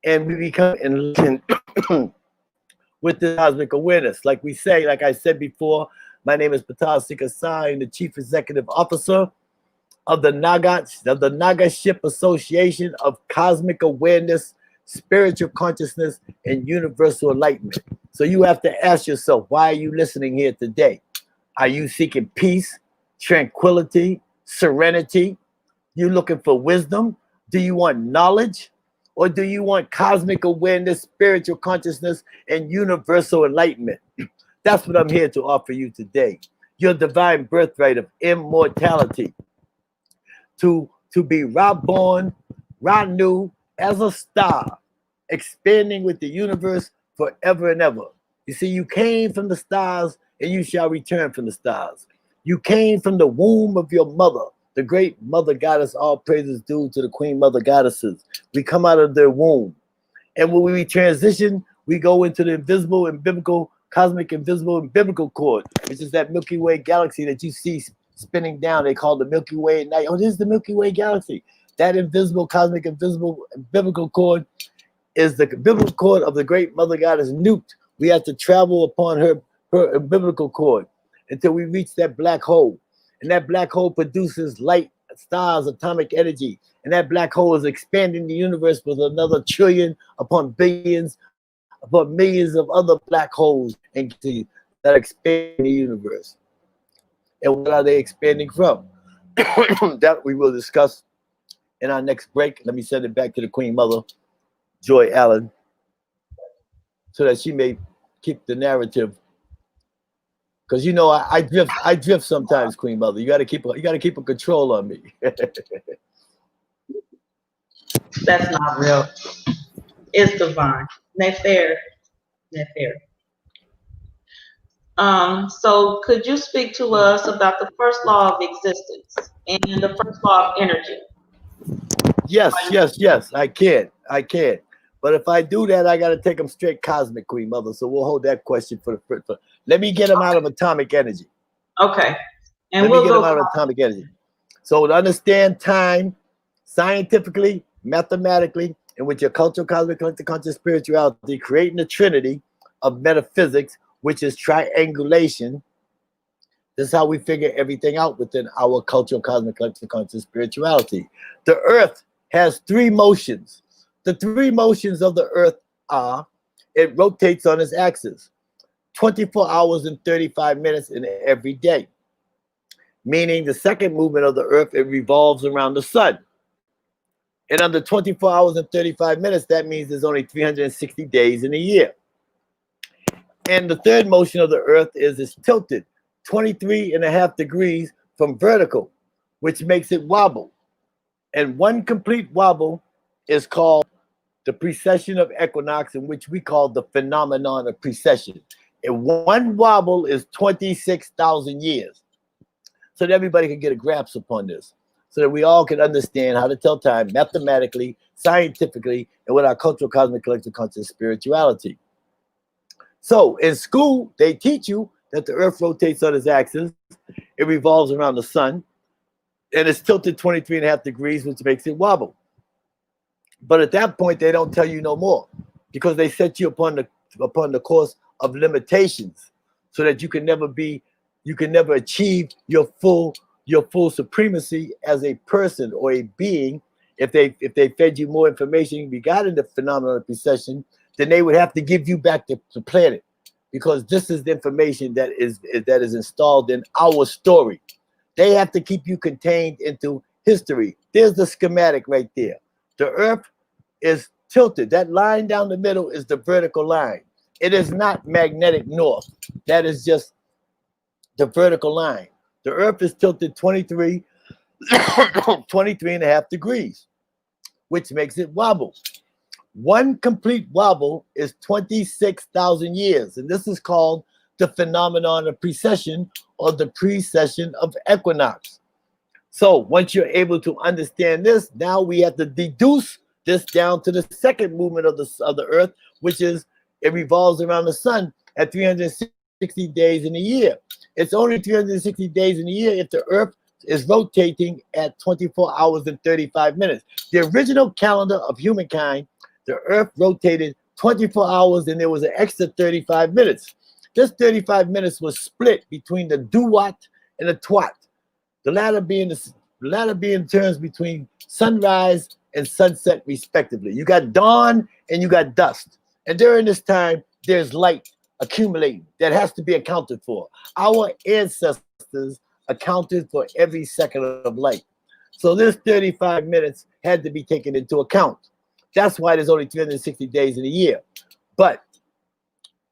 and we become enlightened with the cosmic awareness. Like we say, like I said before, my name is Ptah Asar. I'm the Chief Executive Officer of the Naga Ship Association of Cosmic Awareness spiritual consciousness, and universal enlightenment. So you have to ask yourself, why are you listening here today? Are you seeking peace, tranquility, serenity? You looking for wisdom? Do you want knowledge? Or do you want cosmic awareness, spiritual consciousness, and universal enlightenment? That's what I'm here to offer you today. Your divine birthright of immortality. To be reborn, renewed as a star, expanding with the universe forever and ever. You see, you came from the stars and you shall return from the stars. You came from the womb of your mother, the great mother goddess. All praises due to the queen mother goddesses. We come out of their womb. And when we transition, we go into the invisible and biblical, cosmic, invisible, and biblical cord, which is that Milky Way galaxy that you see spinning down. They call the Milky Way at night. Oh, this is the Milky Way galaxy. That invisible, cosmic, invisible, and biblical cord is the biblical cord of the great mother goddess Nut. We have to travel upon her biblical cord until we reach that black hole. And that black hole produces light, stars, atomic energy. And that black hole is expanding the universe with another trillion upon billions, upon millions of other black holes and that expand the universe. And what are they expanding from? That we will discuss in our next break. Let me send it back to the Queen Mother, Joy Allen, so that she may keep the narrative. Because you know I drift sometimes, Queen Mother. You gotta keep a control on me. That's not real. It's divine. Nefer. So could you speak to us about the first law of existence and the first law of energy? Yes, I can. But if I do that, I got to take them straight cosmic, Queen Mother. So we'll hold that question for the. Let me get them out of atomic energy. Okay. And Let we'll me get go them out of atomic energy. So to understand time scientifically, mathematically, and with your cultural, cosmic, collective conscious spirituality, creating the trinity of metaphysics, which is triangulation. This is how we figure everything out within our cultural, cosmic, collective conscious spirituality. The earth has three motions. The three motions of the earth are, it rotates on its axis 24 hours and 35 minutes in every day. Meaning the second movement of the earth, it revolves around the sun. And under 24 hours and 35 minutes, that means there's only 360 days in a year. And the third motion of the earth is it's tilted 23.5 degrees from vertical, which makes it wobble. And one complete wobble is called the precession of equinox, in which we call the phenomenon of precession. And one wobble is 26,000 years. So that everybody can get a grasp upon this, so that we all can understand how to tell time mathematically, scientifically, and with our cultural, cosmic, collective conscious spirituality. So in school, they teach you that the earth rotates on its axis, it revolves around the sun, and it's tilted 23.5 degrees, which makes it wobble. But at that point, they don't tell you no more, because they set you upon the course of limitations, so that you can never achieve your full supremacy as a person or a being. If they fed you more information regarding the phenomenon of precession, then they would have to give you back the planet, because this is the information that is installed in our story. They have to keep you contained into history. There's the schematic right there. The earth is tilted. That line down the middle is the vertical line. It is not magnetic north. That is just the vertical line. The earth is tilted 23.5 degrees, which makes it wobble. One complete wobble is 26,000 years. And this is called the phenomenon of precession, or the precession of equinox. So once you're able to understand this, now we have to deduce this down to the second movement of the earth, which is it revolves around the sun at 360 days in a year. It's only 360 days in a year if the earth is rotating at 24 hours and 35 minutes. The original calendar of humankind, the earth rotated 24 hours and there was an extra 35 minutes. This 35 minutes was split between the duat and the twat. The latter being The latter being terms between sunrise and sunset, respectively. You got dawn and you got dusk. And during this time, there's light accumulating that has to be accounted for. Our ancestors accounted for every second of light. So this 35 minutes had to be taken into account. That's why there's only 360 days in a year. But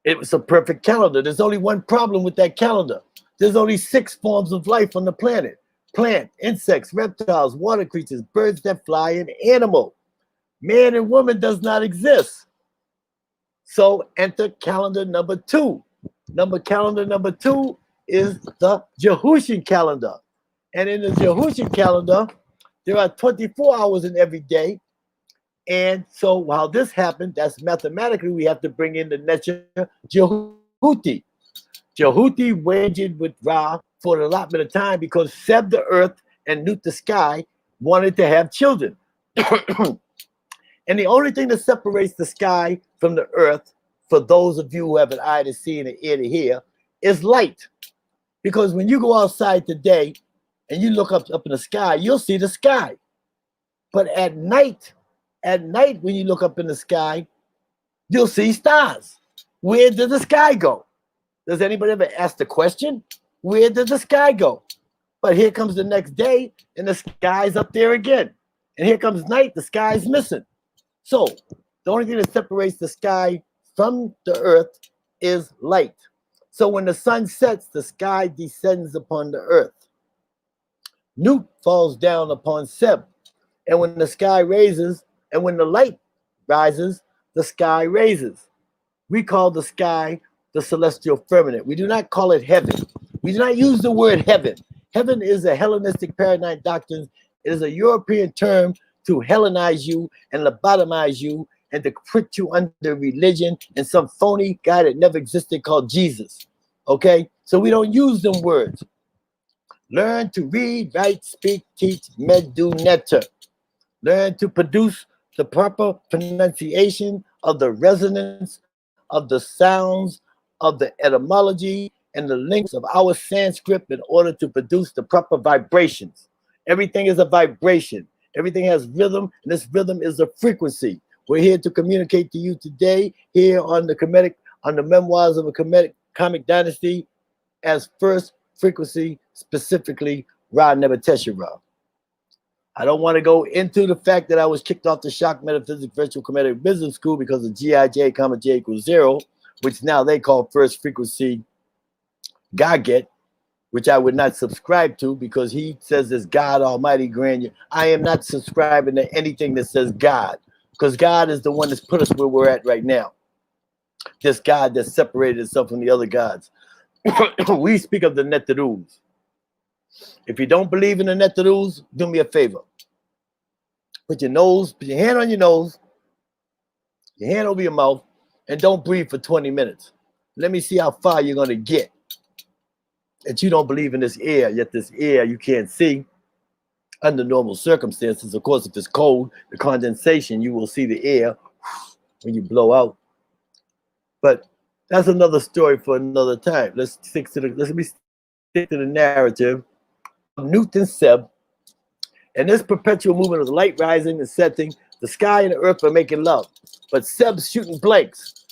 it was a perfect calendar. There's only one problem with that calendar. There's only 6 forms of life on the planet: plant, insects, reptiles, water creatures, birds that fly, and animal. Man and woman does not exist. So enter calendar number 2. Calendar number 2 is the Jehushan calendar. And in the Jehushan calendar, there are 24 hours in every day. And so while this happened, that's mathematically, we have to bring in the Netcher Jehuti. Jehuti wagered with Ra for an allotment of time because Seb the earth and Nut the sky wanted to have children. And the only thing that separates the sky from the earth, for those of you who have an eye to see and an ear to hear, is light. Because when you go outside today and you look up in the sky, you'll see the sky. But at night, when you look up in the sky, you'll see stars. Where did the sky go? Does anybody ever ask the question? Where did the sky go? But here comes the next day, and the sky's up there again. And here comes night, the sky's missing. So the only thing that separates the sky from the earth is light. So when the sun sets, the sky descends upon the earth. Nut falls down upon Seb. And when the sky raises, and when the light rises, the sky raises. We call the sky the celestial firmament. We do not call it heaven. We do not use the word heaven. Heaven is a Hellenistic paradigm doctrine. It is a European term to Hellenize you and lobotomize you and to put you under religion and some phony guy that never existed called Jesus. Okay? So we don't use them words. Learn to read, write, speak, teach, med, do, netter. Learn to produce the proper pronunciation of the resonance of the sounds of the etymology and the links of our Sanskrit in order to produce the proper vibrations. Everything is a vibration. Everything has rhythm, and this rhythm is a frequency. We're here to communicate to you today here on the Memoirs of a Karmic Dynasty as first frequency, specifically Ra Nebuchadnezzar Ra. I don't want to go into the fact that I was kicked off the Shock Metaphysics Virtual Comedic Business School because of GIJ, comma J equals 0, which now they call first frequency Gaget, which I would not subscribe to because he says it's God Almighty Grand. I am not subscribing to anything that says God, because God is the one that's put us where we're at right now. This God that separated itself from the other gods. We speak of the Netarus. If you don't believe in the Netarus, do me a favor. Put your hand on your nose, your hand over your mouth, and don't breathe for 20 minutes. Let me see how far you're going to get. That you don't believe in this air, yet this air you can't see under normal circumstances. Of course, if it's cold, the condensation, you will see the air when you blow out. But that's another story for another time. Let me stick to the narrative of Nut and Seb, and this perpetual movement of the light rising and setting. The sky and the earth are making love, but Seb's shooting blanks.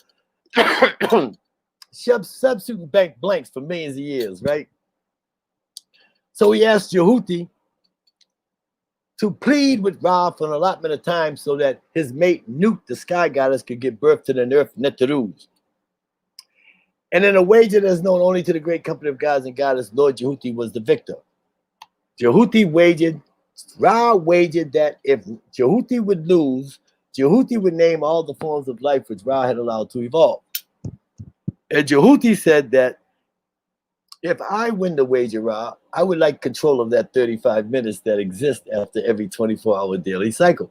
Seb's shooting blanks for millions of years, right? So he asked Jehuti to plead with Ra for an allotment of time so that his mate Nut, the sky goddess, could give birth to the earth Netarus. And in a wager that is known only to the great company of gods and goddess, Lord Jehuti was the victor. Ra wagered that if Jehuti would lose, Jehuti would name all the forms of life which Ra had allowed to evolve. And Jehuti said that if I win the wager, Ra, I would like control of that 35 minutes that exists after every 24-hour daily cycle.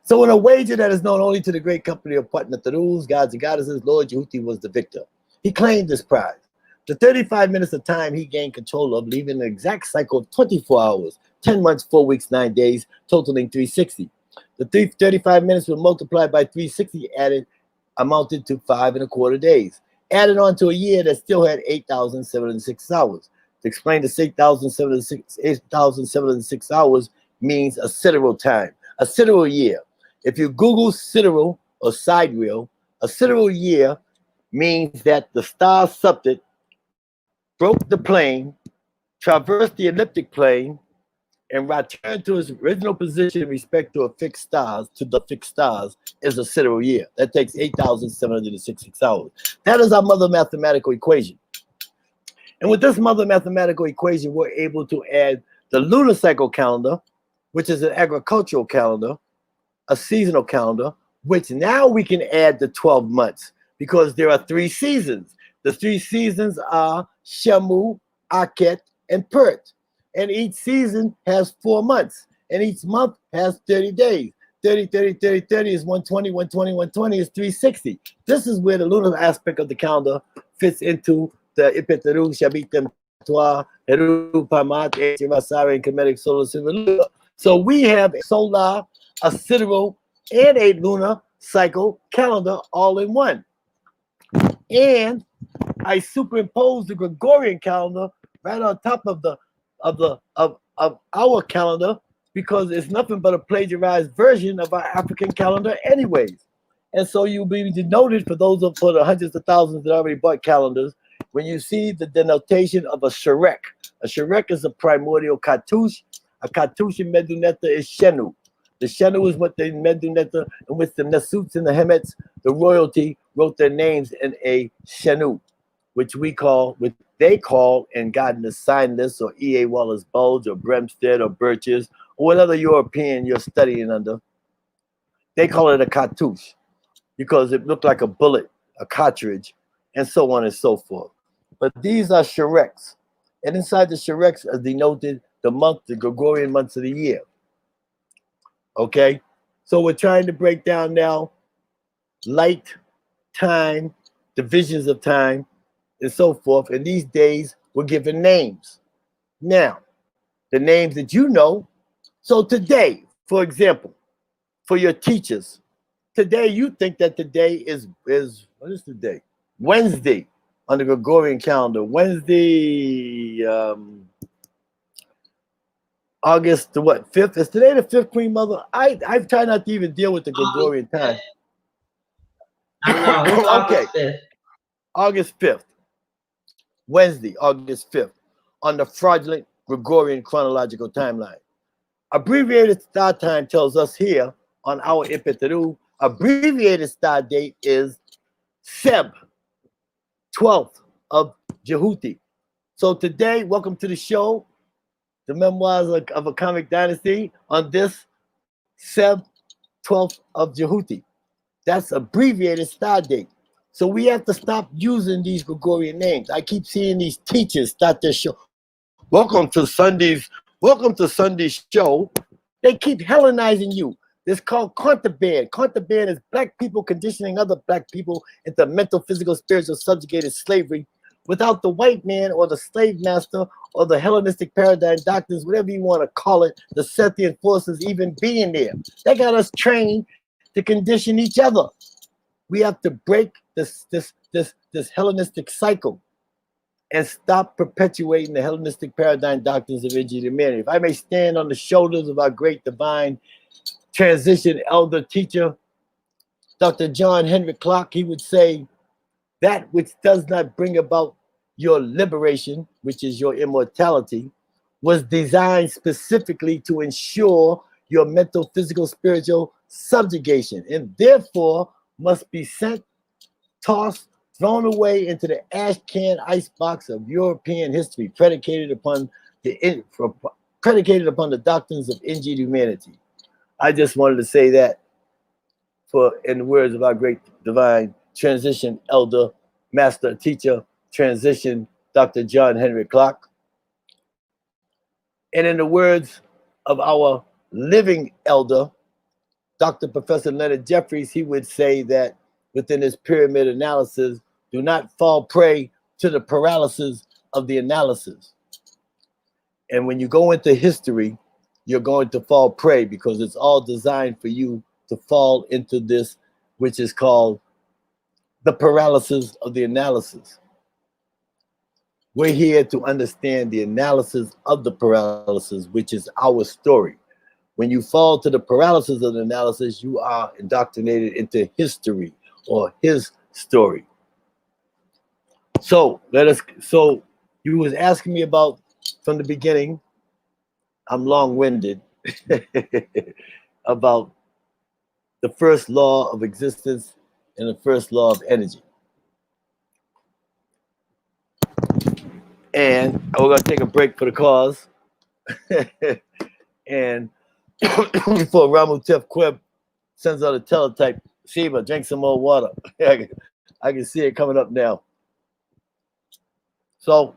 So in a wager that is known only to the great company of Netarus, gods and goddesses, Lord Jehuti was the victor. He claimed this prize. The 35 minutes of time he gained control of, leaving an exact cycle of 24 hours, 10 months, 4 weeks, 9 days, totaling 360. The 35 minutes were multiplied by 360 amounted to 5 1/4 days. Added on to a year that still had 8,706 hours. To explain the 8,706 hours means a sidereal time, a sidereal year. If you Google sidereal or sidereal, a sidereal year means that the star subject broke the plane, traversed the elliptic plane, and returned to its original position in respect to the fixed stars is a sidereal year. That takes 8,766 hours. That is our mother mathematical equation. And with this mother mathematical equation, we're able to add the lunar cycle calendar, which is an agricultural calendar, a seasonal calendar, which now we can add the 12 months because there are 3 seasons. The 3 seasons are Shamu, Aket, and Pert. And each season has 4 months. And each month has 30 days. 30, 30, 30, 30 is 120, 120, 120 is 360. This is where the lunar aspect of the calendar fits into the Ipetaru, Shabitem, Twa, Heru, Pamat, Asar, and Karmic solar system. So we have a solar, a sidereal, and a lunar cycle calendar all in one. And I superimpose the Gregorian calendar right on top of our calendar because it's nothing but a plagiarized version of our African calendar anyways. And so you'll be denoted for the hundreds of thousands that already bought calendars when you see the denotation of a Sharek. A Sharek is a primordial cartouche. A cartouche in Medunetta is Shenu. The Shenu is what the Medunetta, in which the Nasuts and the Hemets, the royalty, wrote their names in a Shenu, which they call in Godness Signless or E.A. Wallace Bulge or Bremstead or Birches or whatever European you're studying under. They call it a cartouche because it looked like a bullet, a cartridge, and so on and so forth. But these are Shareks. And inside the Shareks are denoted the Gregorian months of the year. Okay? So we're trying to break down now light, time, divisions of time, and so forth. And these days we're given names. Now, the names that you know. So today, for example, for your teachers, today you think that today is what is today? Wednesday on the Gregorian calendar. Wednesday, August the what? 5th? Is today the 5th, Queen Mother? I try not to even deal with the Gregorian time. I know, it's August 5th. August 5th. Wednesday, August 5th, on the fraudulent Gregorian chronological timeline. Abbreviated star time tells us here on our Ipetaru, abbreviated star date is Seb, 12th of Jehuti. So today, welcome to the show, the Memoirs of a Karmic Dynasty, on this Seb, 12th of Jehuti. That's abbreviated star date. So we have to stop using these Gregorian names. I keep seeing these teachers start their show. Welcome to Sunday's show. They keep Hellenizing you. It's called contraband. Contraband is black people conditioning other black people into mental, physical, spiritual, subjugated slavery without the white man or the slave master or the Hellenistic paradigm doctrines, whatever you want to call it, the Sethian forces even being there. They got us trained to condition each other. We have to break this Hellenistic cycle and stop perpetuating the Hellenistic paradigm doctrines of engineered humanity. If I may stand on the shoulders of our great divine transition elder teacher, Dr. John Henry Clark, he would say, that which does not bring about your liberation, which is your immortality, was designed specifically to ensure your mental, physical, spiritual subjugation, and therefore must be sent, tossed, thrown away into the ash can icebox of European history, predicated upon the doctrines of engineered humanity. I just wanted to say that in the words of our great divine transition elder, master teacher, transition Dr. John Henry Clark. And in the words of our living elder, Dr. Professor Leonard Jeffries, he would say that within his pyramid analysis, do not fall prey to the paralysis of the analysis. And when you go into history, you're going to fall prey because it's all designed for you to fall into this, which is called the paralysis of the analysis. We're here to understand the analysis of the paralysis, which is our story. When you fall to the paralysis of the analysis, you are indoctrinated into history or his story. So you was asking me about from the beginning. I'm long-winded about the first law of existence and the first law of energy. And we're gonna take a break for the cause. And before Ramutef Queb sends out a teletype, Sheba, drink some more water. I can see it coming up now. So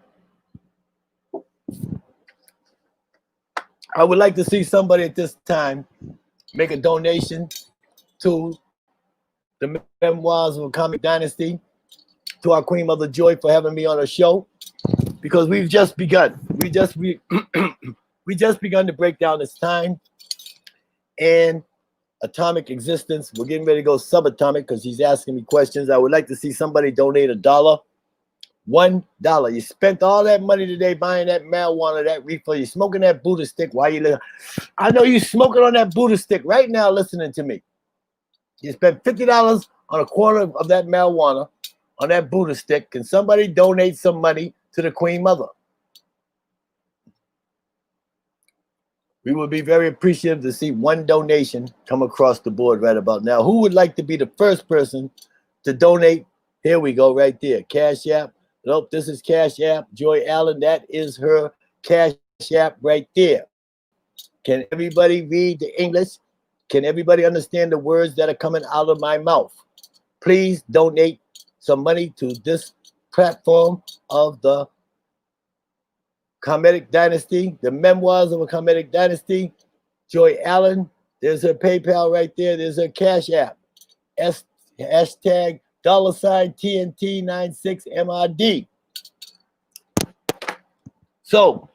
I would like to see somebody at this time make a donation to the Memoirs of a Karmic Dynasty, to our Queen Mother Joy for having me on her show, because we've just begun. We just begun to break down this time and atomic existence. We're getting ready to go subatomic because he's asking me questions. I would like to see somebody donate $1. $1. You spent all that money today buying that marijuana, that reefer. You're smoking that Buddha stick while you live. I know you smoking on that Buddha stick right now listening to me. You spent $50 on a quarter of that marijuana on that Buddha stick. Can somebody donate some money to the Queen Mother? We would be very appreciative to see one donation come across the board right about now. Who would like to be the first person to donate? Here we go, right there. Cash App. Nope, this is Cash App. Joy Allen, that is her Cash App right there. Can everybody read the English? Can everybody understand the words that are coming out of my mouth? Please donate some money to this platform of the Karmic Dynasty, the Memoirs of a Karmic Dynasty. Joy Allen, there's her PayPal right there. There's her Cash App. Hashtag $TNT96MRD. So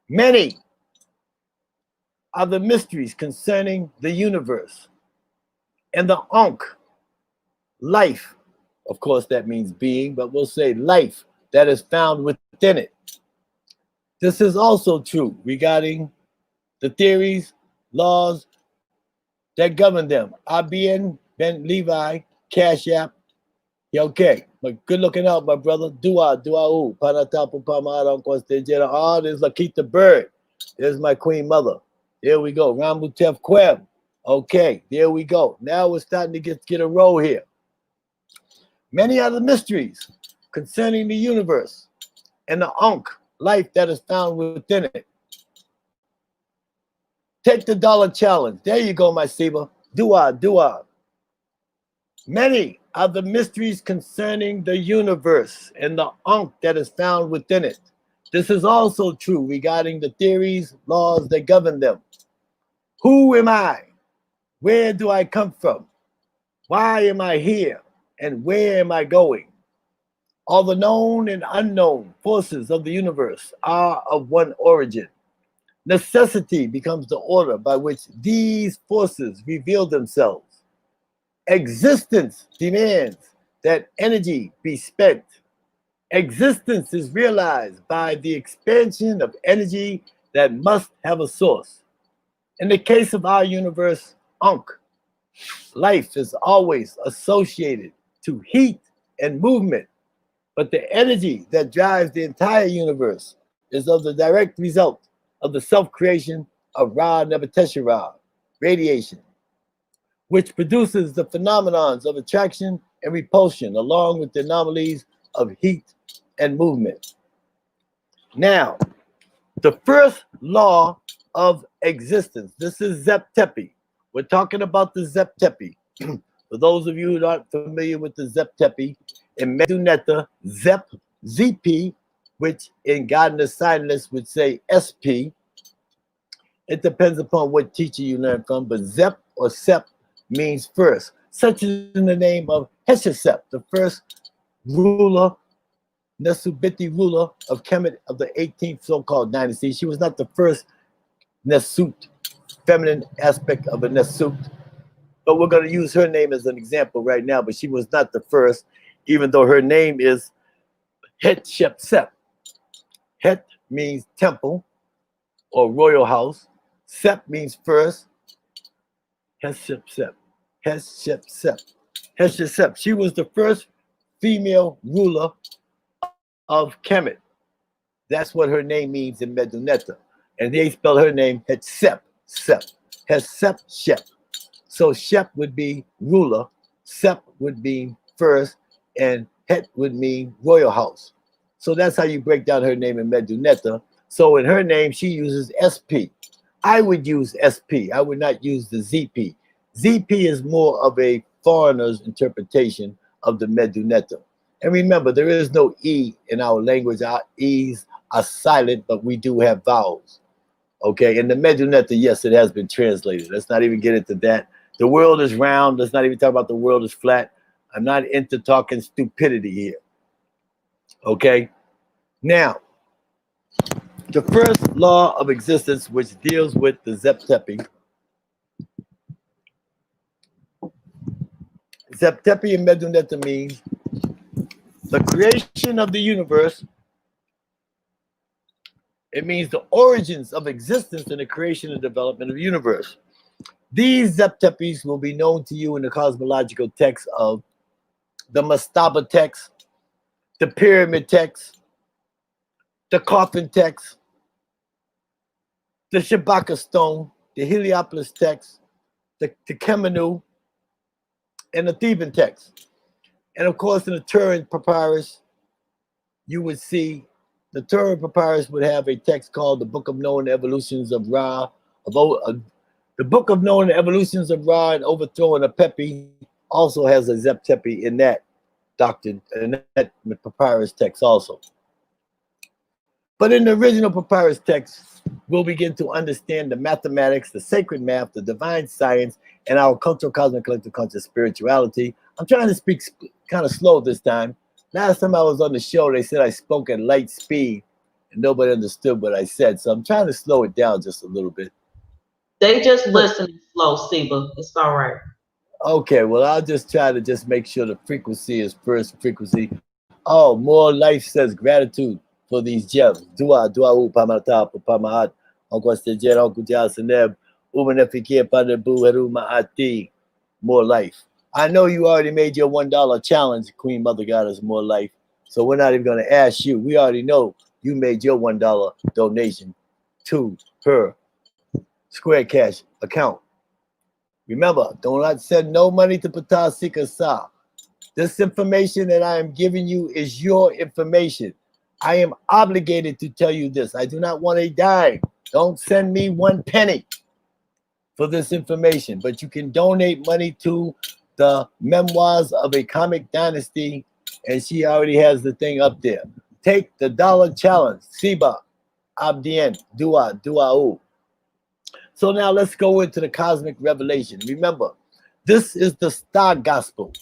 many are the mysteries concerning the universe and the Ankh, life. Of course, that means being, but we'll say life that is found within it. This is also true regarding the theories, laws that govern them. IBN, Ben Levi, Cash App. Okay, but good looking out, my brother. Dua, Panatapu Pamaran Kostejera. Oh, there's Lakita Bird. There's my Queen Mother. There we go. Ramutef Queb. Okay, there we go. Now we're starting to get a roll here. Many other mysteries concerning the universe and the Ankh, life that is found within it. Take the dollar challenge. There you go, my Seba. Dua. Many are the mysteries concerning the universe and the Ankh that is found within it. This is also true regarding the theories, laws that govern them. Who am I? Where do I come from? Why am I here? And where am I going? All the known and unknown forces of the universe are of one origin. Necessity becomes the order by which these forces reveal themselves. Existence demands that energy be spent. Existence is realized by the expansion of energy that must have a source. In the case of our universe, Ankh, life is always associated to heat and movement, but the energy that drives the entire universe is of the direct result of the self-creation of Ra Nebuchadnezzar, radiation, which produces the phenomenons of attraction and repulsion, along with the anomalies of heat and movement. Now, the first law of existence. This is Zep Tepi. We're talking about the Zep Tepi. For those of you who aren't familiar with the Zep Tepi, in Medunetta, Zep, ZP, which in Gardner Sign List would say SP. It depends upon what teacher you learn from, but Zep or Sep means first, such as in the name of Heshesep, the first ruler, Nesubiti ruler of Kemet of the 18th so-called dynasty. She was not the first Nesut, feminine aspect of a Nesut, but we're going to use her name as an example right now, but she was not the first, even though her name is Hatshepsut. Het means temple or royal house. Sep means first. Hatshepsut. Hatshepsut. Hatshepsut. She was the first female ruler of Kemet. That's what her name means in Medunetta. And they spell her name Hatshep. Sep. Hatshep Shep. So Shep would be ruler, Sep would mean first, and Het would mean royal house. So that's how you break down her name in Medunetta. So in her name, she uses SP. I would use SP. I would not use the ZP. ZP is more of a foreigner's interpretation of the Medunetta. And remember, there is no E in our language. Our E's are silent, but we do have vowels. Okay, in the Medunetta, yes, it has been translated. Let's not even get into that. The world is round. Let's not even talk about the world is flat. I'm not into talking stupidity here. Okay, now, the first law of existence, which deals with the Zeptepi. Zeptepi in Medunetta means the creation of the universe. It means the origins of existence and the creation and development of the universe. These Zeptepis will be known to you in the cosmological text of the Mastaba text, the Pyramid text, the Coffin text, the Shabaka stone, the Heliopolis text, the Kemenu, and the Theban text. And of course, in the Turin Papyrus, you would see the Turin Papyrus would have a text called the Book of Knowing the Evolutions of Ra, the Book of Knowing the Evolutions of Ra and Overthrowing the Pepi also has a Zeptepi in that doctrine, and that papyrus text also. But in the original papyrus text, we'll begin to understand the mathematics, the sacred math, the divine science, and our cultural, cosmic, collective conscious spirituality. I'm trying to speak kind of slow this time. Last time I was on the show, they said I spoke at light speed, and nobody understood what I said. So I'm trying to slow it down just a little bit. They just listening slow, Seba. It's all right. Okay, well, I'll just try to just make sure the frequency is first frequency. Oh, More Life says gratitude for these gems. Dua pamata pamaat. Uncle Stejer, Uncle Jasaneb, Umanefike Panabu Heru Maati. More Life. I know you already made your $1 challenge, Queen Mother Goddess More Life. So we're not even going to ask you. We already know you made your $1 donation to her Square Cash account. Remember, do not send no money to Ptah Asar. This information that I am giving you is your information. I am obligated to tell you this. I do not want a dime. Don't send me 1 penny for this information, but you can donate money to the Memoirs of a Karmic Dynasty, and she already has the thing up there. Take the $1 challenge. Siba, Abdien, Dua'u. So now let's go into the cosmic revelation. Remember, this is the Star Gospel.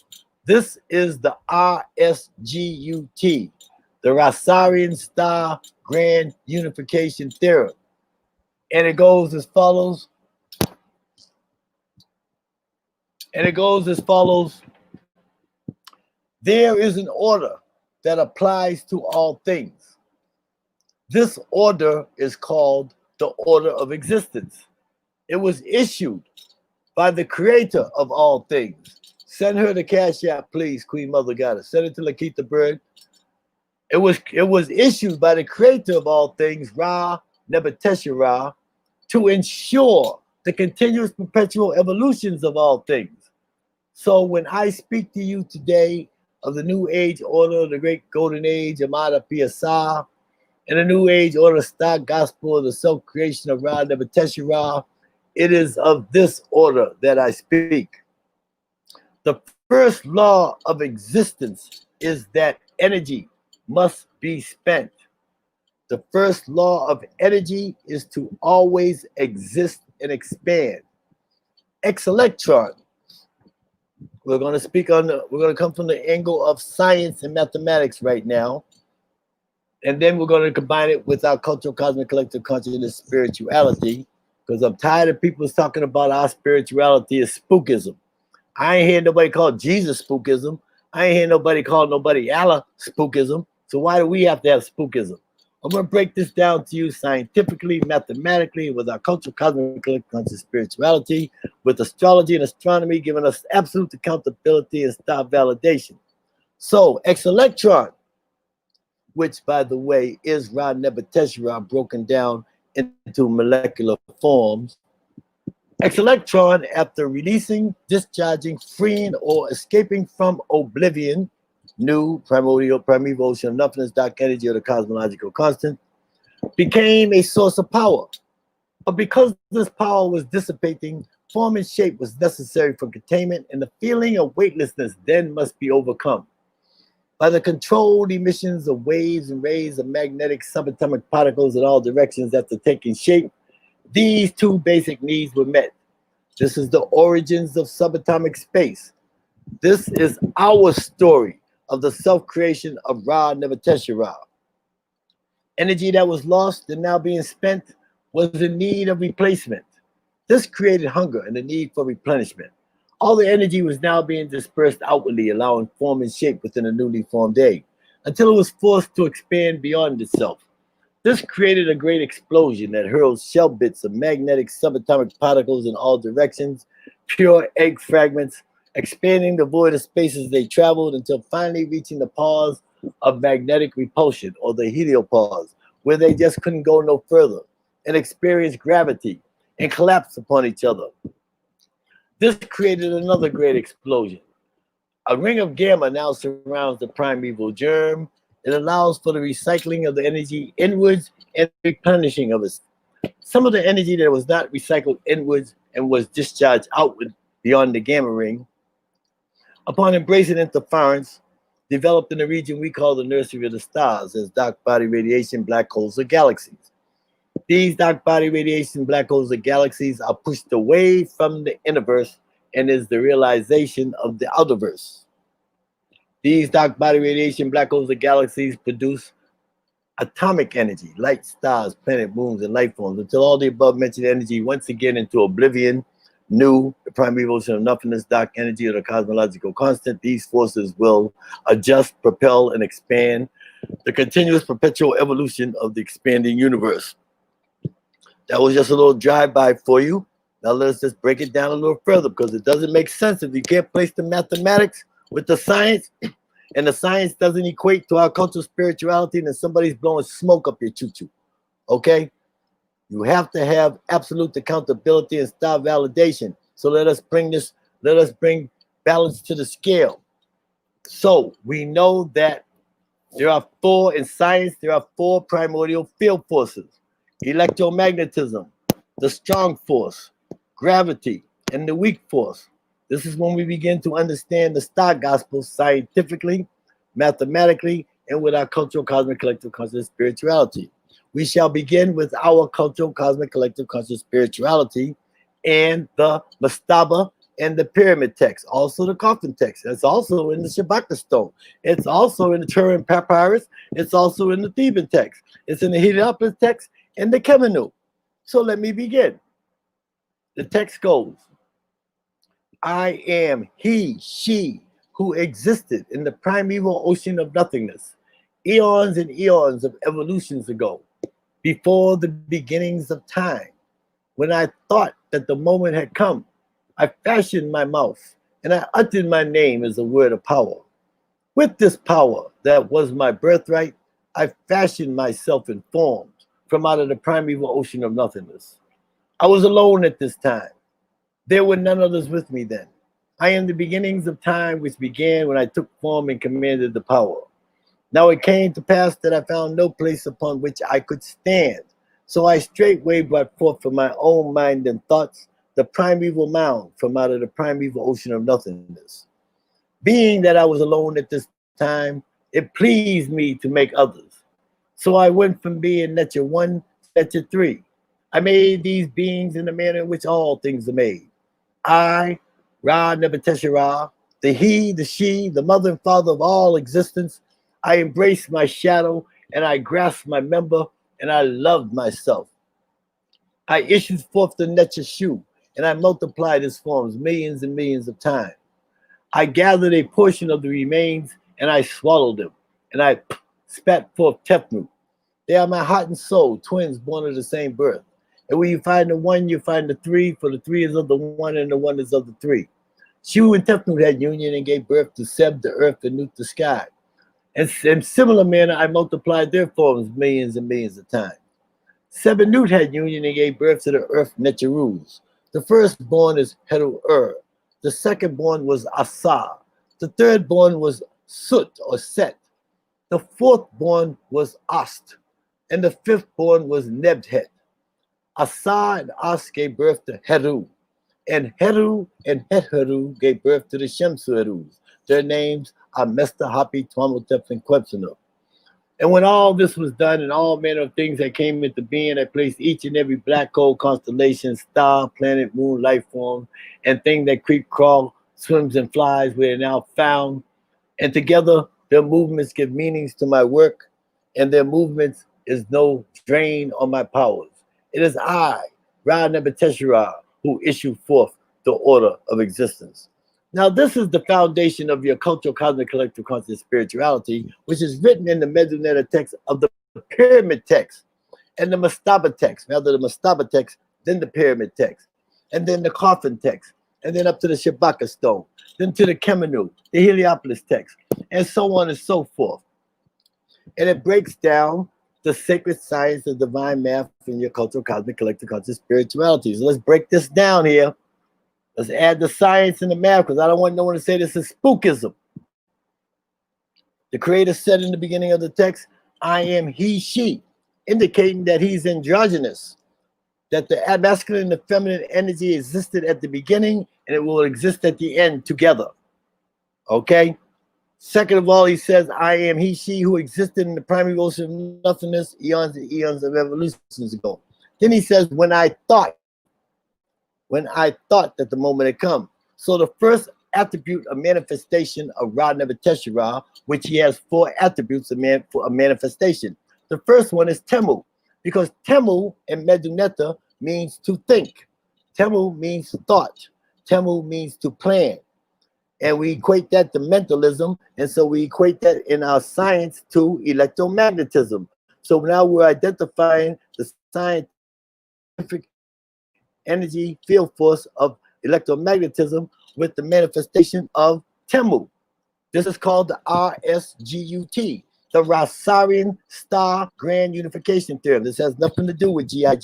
This is the RSGUT, the Rasarian Star Grand Unification Theorem. And it goes as follows. There is an order that applies to all things. This order is called the order of existence. It was issued by the creator of all things. Send her the Cash App, please, Queen Mother Goddess. Send it to Lakita Bird. It was issued by the creator of all things, Ra, Nebuchadnezzar Ra, to ensure the continuous perpetual evolutions of all things. So when I speak to you today of the New Age Order, the Great Golden Age, Amada Asar, and the New Age Order, Star Gospel, the self-creation of Ra, Nebuchadnezzar Ra, it is of this order that I speak. The first law of existence is that energy must be spent. The first law of energy is to always exist and expand. Ex-electron. We're going to come from the angle of science and mathematics right now. And then we're going to combine it with our cultural, cosmic, collective consciousness, spirituality. Because I'm tired of people talking about our spirituality as spookism. I ain't hear nobody call Jesus spookism. I ain't hear nobody call nobody Allah spookism. So why do we have to have spookism? I'm going to break this down to you scientifically, mathematically, with our cultural, cosmic, conscious spirituality, with astrology and astronomy giving us absolute accountability and star validation. So, X-electron, which, by the way, is Ra Nebuchadnezzar broken down into molecular forms. X-electron, after releasing, discharging, freeing, or escaping from oblivion, new primeval ocean of nothingness, dark energy, or the cosmological constant, became a source of power. But because this power was dissipating, form and shape was necessary for containment, and the feeling of weightlessness then must be overcome. By the controlled emissions of waves and rays of magnetic subatomic particles in all directions after taking shape, these two basic needs were met. This is the origins of subatomic space. This is our story of the self-creation of Ra Nebuchadnezzar. Energy that was lost and now being spent was in need of replacement. This created hunger and the need for replenishment. All the energy was now being dispersed outwardly, allowing form and shape within a newly formed egg, until it was forced to expand beyond itself. This created a great explosion that hurled shell bits of magnetic subatomic particles in all directions, pure egg fragments, expanding the void of space as they traveled until finally reaching the pause of magnetic repulsion, or the heliopause, where they just couldn't go no further and experience gravity and collapse upon each other. This created another great explosion. A ring of gamma now surrounds the primeval germ. It allows for the recycling of the energy inwards and replenishing of it. Some of the energy that was not recycled inwards and was discharged outward beyond the gamma ring, upon embracing interference, developed in the region we call the nursery of the stars as dark body radiation, black holes, or galaxies. These dark body radiation, black holes, or galaxies are pushed away from the innerverse and is the realization of the outerverse. These dark body radiation, black holes, or galaxies produce atomic energy, light, stars, planet, moons, and life forms, until all the above mentioned energy once again into oblivion, new, the primeval ocean of nothingness, dark energy, or the cosmological constant. These forces will adjust, propel, and expand the continuous perpetual evolution of the expanding universe. That was just a little drive-by for you. Now let's just break it down a little further, because it doesn't make sense if you can't place the mathematics with the science, and the science doesn't equate to our cultural spirituality, and then somebody's blowing smoke up your choo-choo. Okay? You have to have absolute accountability and star validation. So let us bring balance to the scale. So we know that there are four primordial field forces: electromagnetism, the strong force, gravity, and the weak force. This is when we begin to understand the star gospel scientifically, mathematically, and with our cultural, cosmic, collective, conscious spirituality. We shall begin with our cultural, cosmic, collective, conscious spirituality and the mastaba and the pyramid text, also the coffin text. It's also in the Shabaka stone. It's also in the Turin papyrus. It's also in the Theban text. It's in the Helical text and the Kemenu. So let me begin. The text goes, I am he, she, who existed in the primeval ocean of nothingness, eons and eons of evolutions ago, before the beginnings of time. When I thought that the moment had come, I fashioned my mouth and I uttered my name as a word of power. With this power that was my birthright, I fashioned myself in forms from out of the primeval ocean of nothingness. I was alone at this time. There were none others with me then. I am the beginnings of time, which began when I took form and commanded the power. Now it came to pass that I found no place upon which I could stand. So I straightway brought forth from my own mind and thoughts the primeval mound from out of the primeval ocean of nothingness. Being that I was alone at this time, it pleased me to make others. So I went from being Nature 1 to Nature 3. I made these beings in the manner in which all things are made. I, Ra Nebuchadnezzar, the he, the she, the mother and father of all existence, I embraced my shadow and I grasped my member and I loved myself. I issued forth the Nature Shu and I multiplied its forms millions and millions of times. I gathered a portion of the remains and I swallowed them and I spat forth Tefnu. They are my heart and soul, twins born of the same birth. And when you find the one, you find the three, for the three is of the one, and the one is of the three. Shu and Tefnut had union and gave birth to Seb, the earth, and Nut, the sky. And in similar manner, I multiplied their forms millions and millions of times. Seb and Nut had union and gave birth to the earth, Necheruz. The firstborn is Heru-Ur. The secondborn was Asar. The thirdborn was Sut or Set. The fourthborn was Ast. And the fifthborn was Nebhet. Asar and Ast gave birth to Heru. And Heru and Het-Heru gave birth to the Shemsu-Herus. Their names are Mester, Hapi, Tuamotep, and Quebsanu. And when all this was done and all manner of things that came into being, I placed each and every black hole, constellation, star, planet, moon, life form, and thing that creep, crawl, swims, and flies where they're now found. And together, their movements give meanings to my work, and their movements is no drain on my powers. It is I, Ra Nebuchadnezzar, who issue forth the order of existence. Now, this is the foundation of your cultural, cosmic, collective conscious spirituality, which is written in the Medunet text of the pyramid text and the Mastaba text, rather the Mastaba text, then the pyramid text, and then the coffin text, and then up to the Shabaka stone, then to the Kemenu, the Heliopolis text, and so on and so forth. And it breaks down the sacred science of divine math in your cultural, cosmic, collective conscious spirituality. So let's break this down here. Let's add the science and the math, because I don't want no one to say this is spookism. The Creator said in the beginning of the text, I am he, she, indicating that he's androgynous, that the masculine and the feminine energy existed at the beginning and it will exist at the end together. Okay? Second of all, he says, I am he, she, who existed in the primary ocean of nothingness eons and eons of evolutions ago. Then he says, when I thought that the moment had come. So the first attribute of manifestation of Ra Nebuchadnezzar, which he has four attributes for a manifestation. The first one is Temu, because Temu in Medunetta means to think. Temu means thought. Temu means to plan. And we equate that to mentalism, and so we equate that in our science to electromagnetism. So now we're identifying the scientific energy field force of electromagnetism with the manifestation of Temu. This is called the RSGUT, the Rosarian Star Grand Unification Theorem. This has nothing to do with Gij,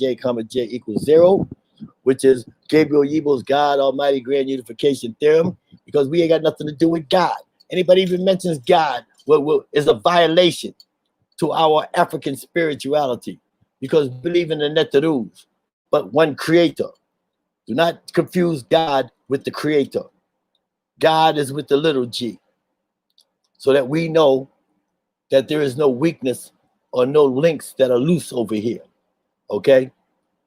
J equals 0, which is Gabriel Yibo's God Almighty Grand Unification Theorem, because we ain't got nothing to do with God. Anybody even mentions God is a violation to our African spirituality, because we believe in the Netarus, but one creator. Do not confuse God with the creator. God is with the little g, so that we know that there is no weakness or no links that are loose over here. Okay?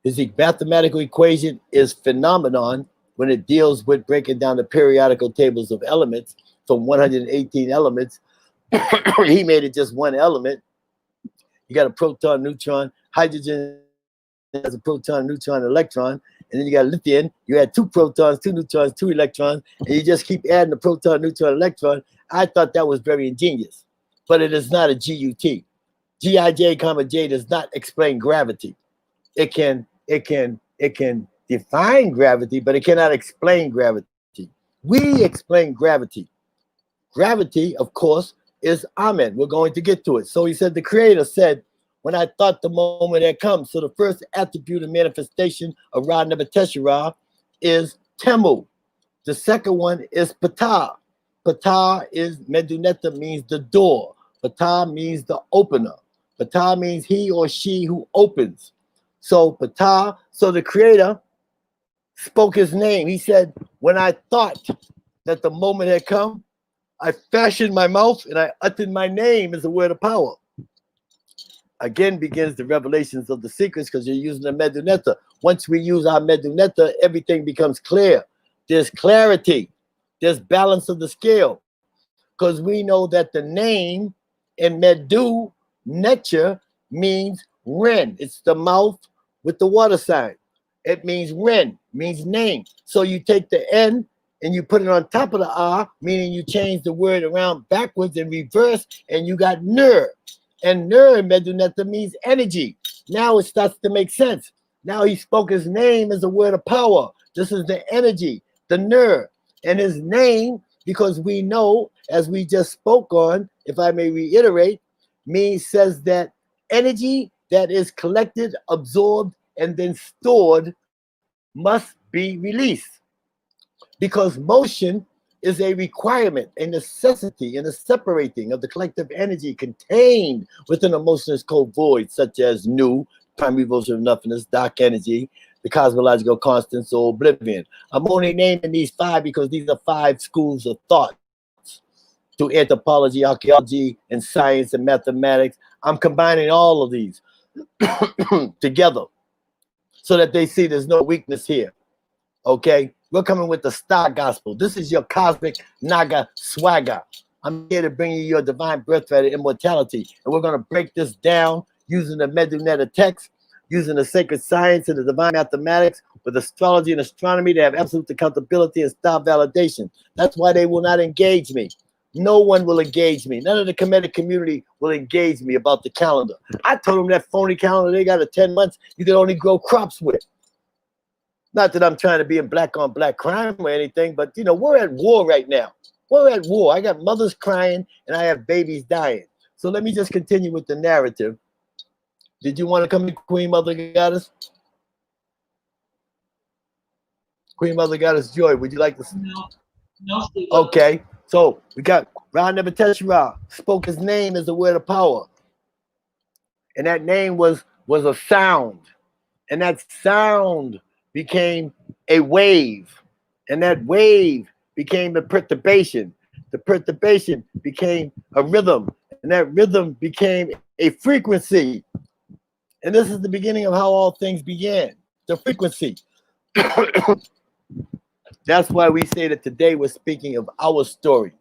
His mathematical equation is phenomenon when it deals with breaking down the periodical tables of elements from 118 elements. He made it just one element. You got a proton, neutron, hydrogen has a proton, neutron, electron, and then you got lithium. You add 2 protons, 2 neutrons, 2 electrons, and you just keep adding the proton, neutron, electron. I thought that was very ingenious, but it is not a GUT. Gij, J does not explain gravity. It can define gravity, but it cannot explain gravity. We explain gravity. Gravity, of course, is Amen. We're going to get to it. So he said, the Creator said, when I thought the moment had come. So the first attribute of manifestation of Ra Nebuchadnezzar is Temu. The second one is Ptah. Ptah is Medunetta, means the door. Ptah means the opener. Ptah means he or she who opens. So Ptah, so the Creator spoke his name. He said, when I thought that the moment had come, I fashioned my mouth and I uttered my name as a word of power. Again begins the revelations of the secrets, because you're using the Medunetta. Once we use our Medunetta, everything becomes clear. There's clarity. There's balance of the scale. Because we know that the name in Medu, Netcha, means Ren. It's the mouth with the water sign. It means Ren, means name. So you take the N and you put it on top of the R, meaning you change the word around backwards and reverse, and you got Nur. And Nur in Medunetta means energy. Now it starts to make sense. Now he spoke his name as a word of power. This is the energy, the Nur. And his name, because we know, as we just spoke on, if I may reiterate, says that energy that is collected, absorbed, and then stored must be released. Because motion is a requirement, a necessity, and a separating of the collective energy contained within a motionless cold void, such as Nu, primary version of nothingness, dark energy, the cosmological constants, or oblivion. I'm only naming these 5 because these are 5 schools of thought through anthropology, archaeology, and science and mathematics. I'm combining all of these together so that they see there's no weakness here. Okay? We're coming with the Star Gospel. This is your cosmic Naga swagger. I'm here to bring you your divine birthright of immortality. And we're going to break this down using the Medunetta text, using the sacred science and the divine mathematics, with astrology and astronomy to have absolute accountability and star validation. That's why they will not engage me. No one will engage me. None of the Kemetic community will engage me about the calendar. I told them that phony calendar they got a 10 months you can only grow crops with. Not that I'm trying to be in black on black crime or anything, but you know, we're at war right now. We're at war. I got mothers crying and I have babies dying. So let me just continue with the narrative. Did you want to come in, Queen Mother Goddess? Queen Mother Goddess Joy, would you like to? No, Steve. Okay, so we got Ra Nebuchadnezzar spoke his name as a word of power. And that name was a sound. And that sound became a wave, and that wave became a perturbation. The perturbation became a rhythm, and that rhythm became a frequency. And this is the beginning of how all things began, the frequency. That's why we say that today we're speaking of our story.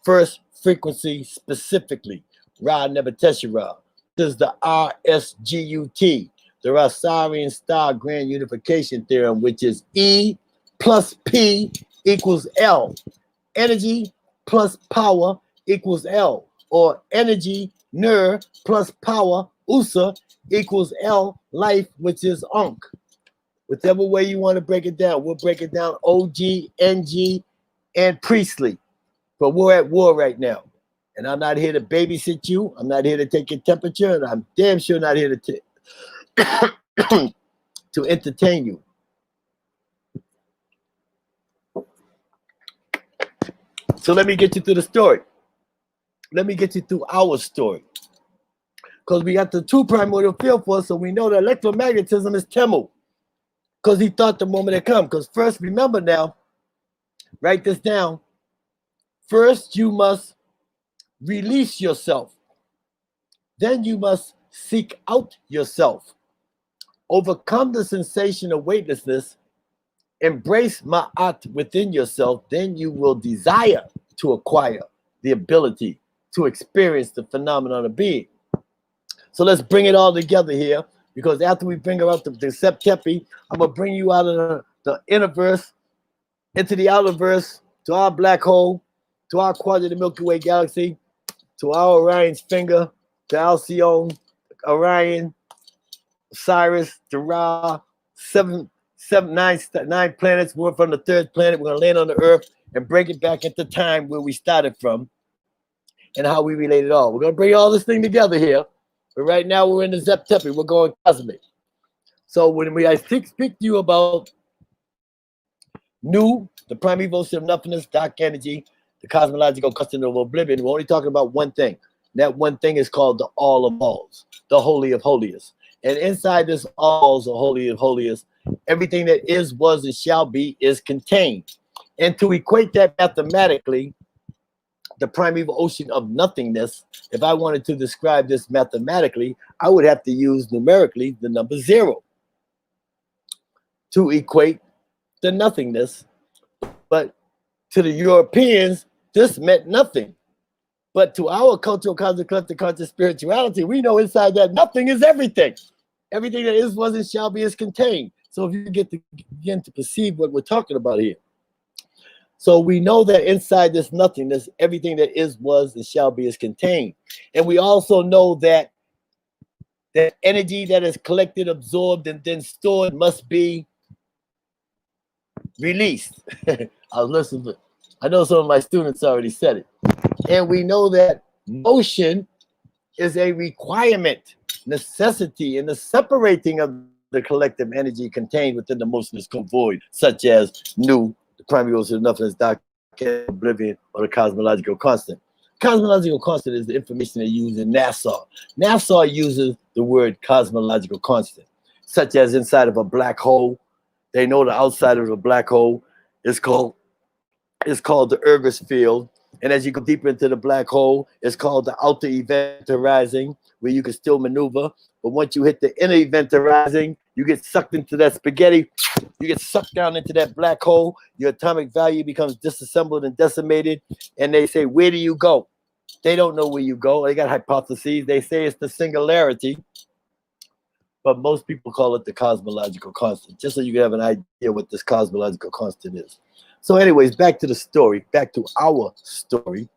First frequency specifically, Ra Nebuchadnezzar. This is the RSGUT. The Asarian star grand unification theorem, which is E plus P equals L. Energy plus power equals L. Or energy, Nur, plus power, Usa, equals L, life, which is Ankh. Whichever way you want to break it down. We'll break it down OG, NG, and Priestly. But we're at war right now. And I'm not here to babysit you. I'm not here to take your temperature. And I'm damn sure not here to to entertain you. So let me get you through the story. Let me get you through our story. Because we got the 2 primordial field force, so we know that electromagnetism is Temu. Because he thought the moment had come. Because first, remember now, write this down. First, you must release yourself. Then you must seek out yourself. Overcome the sensation of weightlessness, embrace Ma'at within yourself, then you will desire to acquire the ability to experience the phenomenon of being. So let's bring it all together here, because after we bring her out to Septepi, I'm going to bring you out of the inner verse into the outer verse, to our black hole, to our quadrant of the Milky Way galaxy, to our Orion's finger, to Alcyone, Orion, Cyrus, the Ra, 9 planets. We're from the 3rd planet. We're going to land on the Earth and break it back into time where we started from and how we relate it all. We're going to bring all this thing together here. But right now we're in the Septepi. We're going cosmic. So when I speak to you about Nu, the primary motion of nothingness, dark energy, the cosmological constant of oblivion, we're only talking about one thing. That one thing is called the All of Alls, the Holy of Holiest. And inside this Alls, the Holy of Holiest, everything that is, was, and shall be is contained. And to equate that mathematically, the primeval ocean of nothingness, if I wanted to describe this mathematically, I would have to use numerically the number 0 to equate the nothingness. But to the Europeans, this meant nothing. But to our cultural, cosmic, collective, conscious spirituality, we know inside that nothing is everything. Everything that is, was, and shall be is contained. So if you begin to perceive what we're talking about here. So we know that inside this nothingness, everything that is, was, and shall be is contained. And we also know that that energy that is collected, absorbed, and then stored must be released. I was listening to, I know some of my students already said it. And we know that motion is a requirement, necessity in the separating of the collective energy contained within the motionless void, such as new, the primary ocean of nothingness, dark, oblivion, or the cosmological constant. Cosmological constant is the information they use in NASA. NASA uses the word cosmological constant, such as inside of a black hole. They know the outside of a black hole is called the Ergus field. And as you go deeper into the black hole, it's called the outer event horizon, where you can still maneuver. But once you hit the inner event horizon, you get sucked into that spaghetti. You get sucked down into that black hole. Your atomic value becomes disassembled and decimated. And they say, where do you go? They don't know where you go. They got hypotheses. They say it's the singularity. But most people call it the cosmological constant, just so you can have an idea what this cosmological constant is. So anyways, back to the story, back to our story.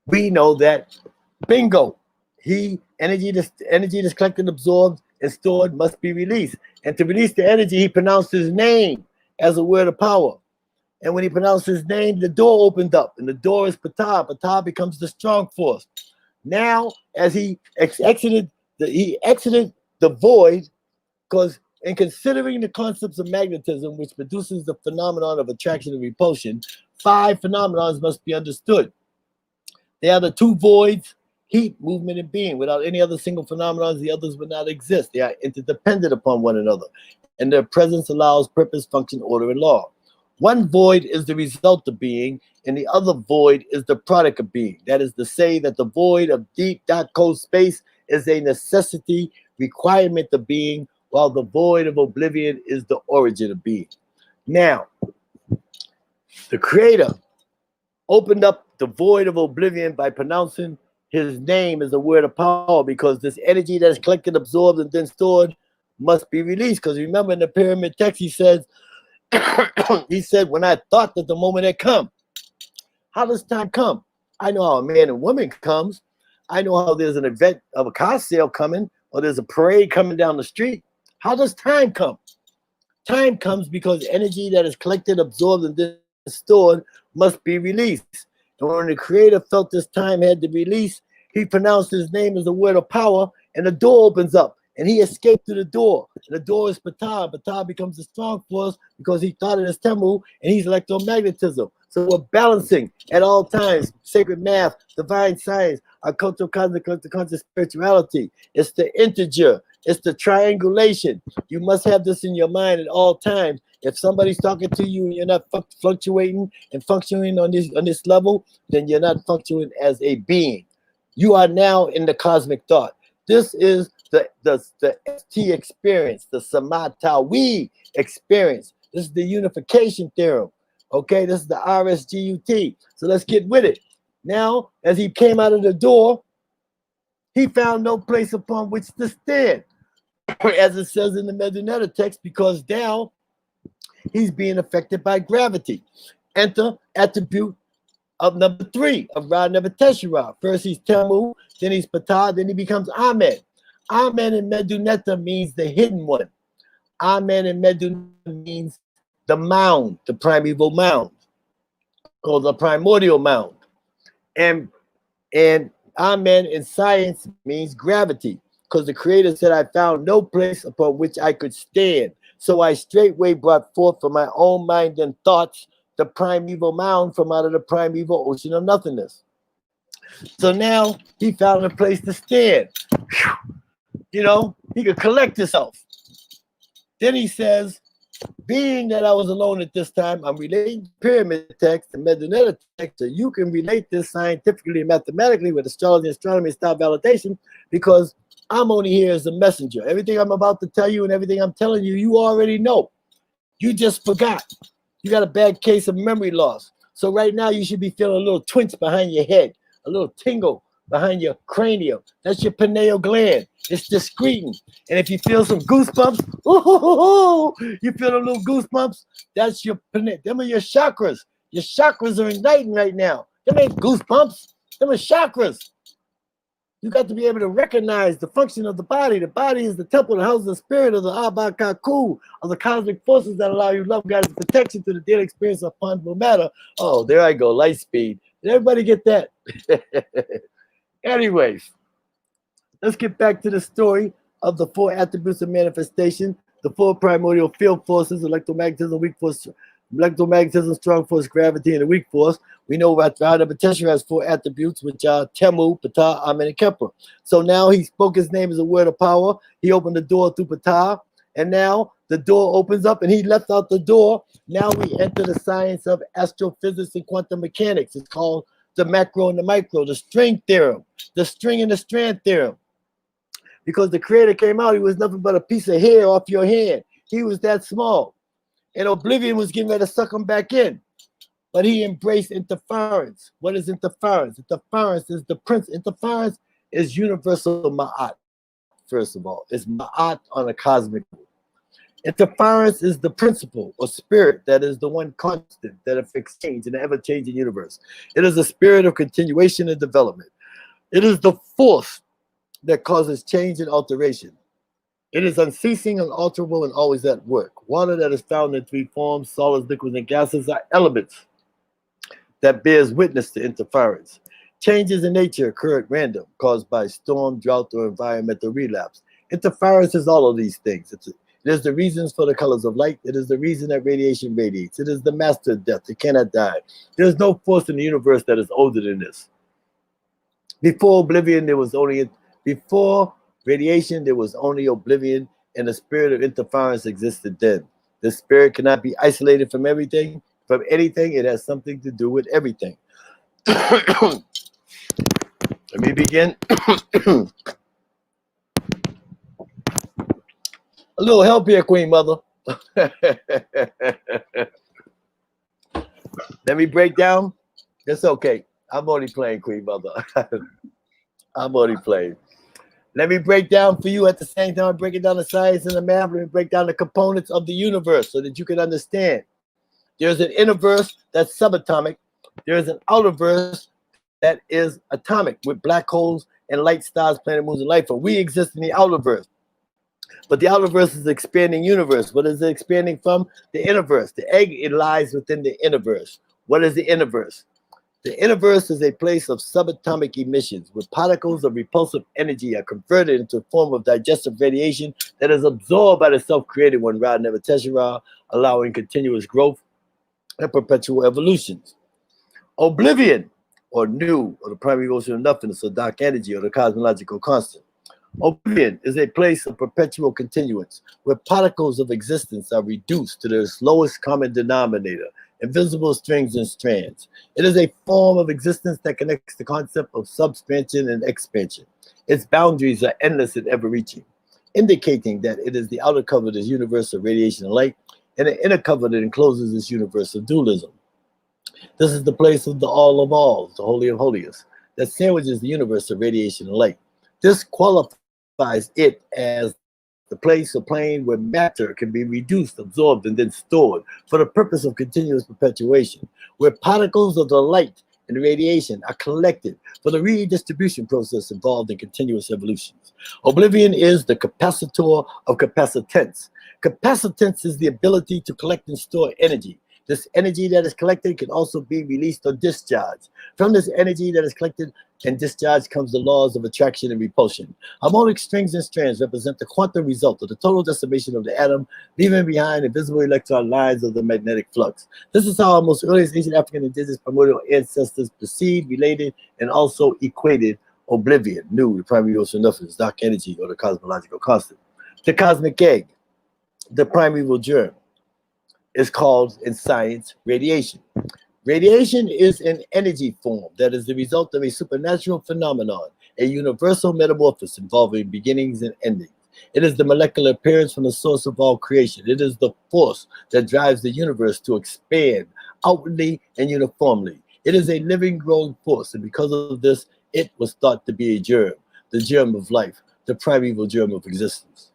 We know that, bingo, energy that's collected, absorbed, and stored must be released. And to release the energy, he pronounced his name as a word of power. And when he pronounced his name, the door opened up, and the door is Ptah. Ptah becomes the strong force. Now, as he exited the void, because in considering the concepts of magnetism, which produces the phenomenon of attraction and repulsion, 5 phenomena must be understood. They are the 2 voids, heat, movement, and being. Without any other single phenomenon, the others would not exist. They are interdependent upon one another, and their presence allows purpose, function, order, and law. One void is the result of being, and the other void is the product of being. That is to say that the void of deep, dark, cold space is a necessity, requirement of being, while the void of oblivion is the origin of being. Now, the Creator opened up the void of oblivion by pronouncing his name as a word of power, because this energy that is collected, absorbed, and then stored must be released. Because remember in the pyramid text, he says, he said, when I thought that the moment had come. How does time come? I know how a man and woman comes. I know how there's an event of a car sale coming, or there's a parade coming down the street. How does time come? Time comes because energy that is collected, absorbed, and then stored must be released. And when the Creator felt this time had to release, he pronounced his name as a word of power, and the door opens up, and he escaped through the door. And the door is Ptah. Ptah becomes a strong force because he thought it is Temu, and he's electromagnetism. So we're balancing at all times. Sacred math, divine science, our cultural conscious spirituality. It's the integer. It's the triangulation. You must have this in your mind at all times. If somebody's talking to you and you're not fluctuating and functioning on this level, then you're not functioning as a being. You are now in the cosmic thought. This is the ST experience, the Samatawi experience. This is the unification theorem. Okay, this is the RSGUT. So let's get with it. Now, as he came out of the door, he found no place upon which to stand, as it says in the Medunetta text, because now he's being affected by gravity. Enter attribute of number 3 of Ra Nebuchadnezzar. First he's Temu, then he's Ptah, then he becomes Amen. Amen in Medunetta means the hidden one. Amen in Medunetta means the mound, the primeval mound, called the primordial mound. And Amen in science means gravity, because the Creator said, I found no place upon which I could stand. So I straightway brought forth from my own mind and thoughts the primeval mound from out of the primeval ocean of nothingness. So now he found a place to stand. You know, he could collect himself. Then he says, being that I was alone at this time, I'm relating pyramid text and Medunetta text, so you can relate this scientifically and mathematically with astrology, astronomy, and star validation, because I'm only here as a messenger. Everything I'm about to tell you and everything I'm telling you, you already know. You just forgot. You got a bad case of memory loss. So right now you should be feeling a little twinge behind your head, a little tingle behind your cranium. That's your pineal gland. It's discreting. And if you feel some goosebumps, you feel a little goosebumps, that's your pineal. Them are your chakras. Your chakras are igniting right now. Them ain't goosebumps. Them are chakras. You got to be able to recognize the function of the body. The body is the temple that houses the spirit of the Abakaku, of the cosmic forces that allow you love, guidance, protection through the daily experience of pondable matter. Oh, there I go, light speed. Did everybody get that? Anyways, let's get back to the story of the four attributes of manifestation, the four primordial field forces, electromagnetism, weak force, electromagnetism, strong force, gravity, and the weak force. We know that Teshra has four attributes, which are Temu, Ptah, Amen, and Kepra. So now he spoke his name as a word of power. He opened the door through Ptah, and now the door opens up, and he left out the door. Now we enter the science of astrophysics and quantum mechanics. It's called the macro and the micro, the string theorem, the string and the strand theorem. Because the creator came out, he was nothing but a piece of hair off your hand. He was that small. And oblivion was getting ready to suck him back in. But he embraced interference. What is interference? Interference is the prince. Interference is universal ma'at, first of all. It's ma'at on a cosmic level. Interference is the principle or spirit that is the one constant that affects change in the ever-changing universe. It is a spirit of continuation and development. It is the force that causes change and alteration. It is unceasing, unalterable, and always at work. Water that is found in three forms, solids, liquids, and gases, are elements that bears witness to interference. Changes in nature occur at random, caused by storm, drought, or environmental relapse. Interference is all of these things. It is the reasons for the colors of light. It is the reason that radiation radiates. It is the master of death. It cannot die. There is no force in the universe that is older than this. Before oblivion, there was only... Before radiation, there was only oblivion, and the spirit of interference existed then. The spirit cannot be isolated from everything, from anything. It has something to do with everything. Let me begin. A little help here, Queen Mother. Let me break down. It's okay. I'm only playing, Queen Mother. I'm only playing. Let me break down for you at the same time. I'm breaking down the science and the math. Let me break down the components of the universe so that you can understand. There's an inner verse that's subatomic. There's an outer verse that is atomic with black holes and light stars, planet, moons, and life. But we exist in the outer verse. But the outer verse is the expanding universe. What is it expanding from? The inner verse. The egg, it lies within the inner verse. What is the inner verse? The universe is a place of subatomic emissions where particles of repulsive energy are converted into a form of digestive radiation that is absorbed by the self-created one, Ra Never Teshra, allowing continuous growth and perpetual evolutions. Oblivion, or new, or the primary ocean of nothingness, or dark energy, or the cosmological constant. Oblivion is a place of perpetual continuance where particles of existence are reduced to their lowest common denominator, invisible strings and strands. It is a form of existence that connects the concept of subspansion and expansion. Its boundaries are endless and ever-reaching, indicating that it is the outer cover of this universe of radiation and light, and the inner cover that encloses this universe of dualism. This is the place of the all of alls, the holy of holiest, that sandwiches the universe of radiation and light. This qualifies it as the place or plane where matter can be reduced, absorbed, and then stored for the purpose of continuous perpetuation, where particles of the light and radiation are collected for the redistribution process involved in continuous evolutions. Oblivion is the capacitor of capacitance. Capacitance is the ability to collect and store energy. This energy that is collected can also be released or discharged. From this energy that is collected and discharged comes the laws of attraction and repulsion. Harmonic strings and strands represent the quantum result of the total decimation of the atom, leaving behind invisible electron lines of the magnetic flux. This is how our most earliest ancient African indigenous primordial ancestors perceived, related, and also equated oblivion, new, the primary ocean of nothingness, dark energy, or the cosmological constant. The cosmic egg, the primeval germ, is called in science radiation. Radiation is an energy form that is the result of a supernatural phenomenon, a universal metamorphosis involving beginnings and endings. It is the molecular appearance from the source of all creation. It is the force that drives the universe to expand outwardly and uniformly. It is a living, growing force, and because of this, it was thought to be a germ, the germ of life, the primeval germ of existence.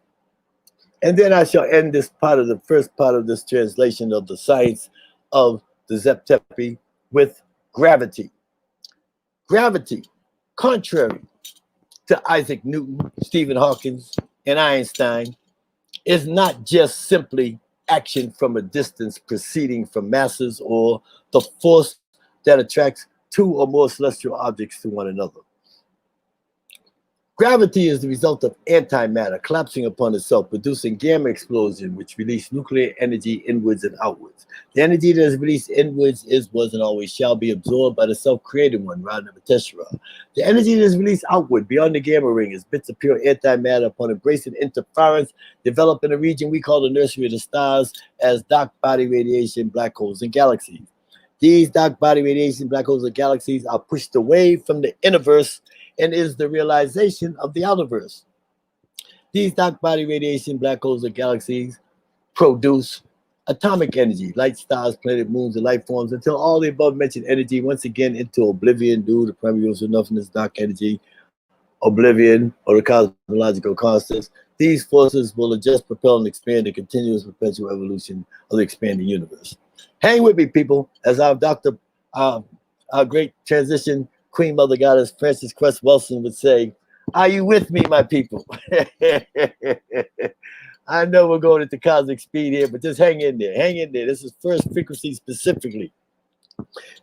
And then I shall end this part of the first part of this translation of the science of the Zeptepi with gravity. Gravity, contrary to Isaac Newton, Stephen Hawking, and Einstein, is not just simply action from a distance proceeding from masses or the force that attracts two or more celestial objects to one another. Gravity is the result of antimatter collapsing upon itself, producing gamma explosion, which release nuclear energy inwards and outwards. The energy that is released inwards is, was, and always shall be absorbed by the self-created one, Ra Never Teshra. The energy that is released outward beyond the gamma ring is bits of pure antimatter upon embracing interference, develop in a region we call the nursery of the stars as dark body radiation, black holes, and galaxies. These dark body radiation, black holes, and galaxies are pushed away from the innerverse and is the realization of the outerverse. These dark body radiation, black holes, and galaxies produce atomic energy, light stars, planet, moons, and life forms until all the above mentioned energy once again into oblivion due to primordial nothingness, dark energy, oblivion, or the cosmological constants. These forces will adjust, propel, and expand the continuous perpetual evolution of the expanding universe. Hang with me, people, as our our great transition Queen Mother Goddess Frances Cress Wilson would say, "Are you with me, my people?" I know we're going into cosmic speed here, but just hang in there. Hang in there. This is first frequency specifically.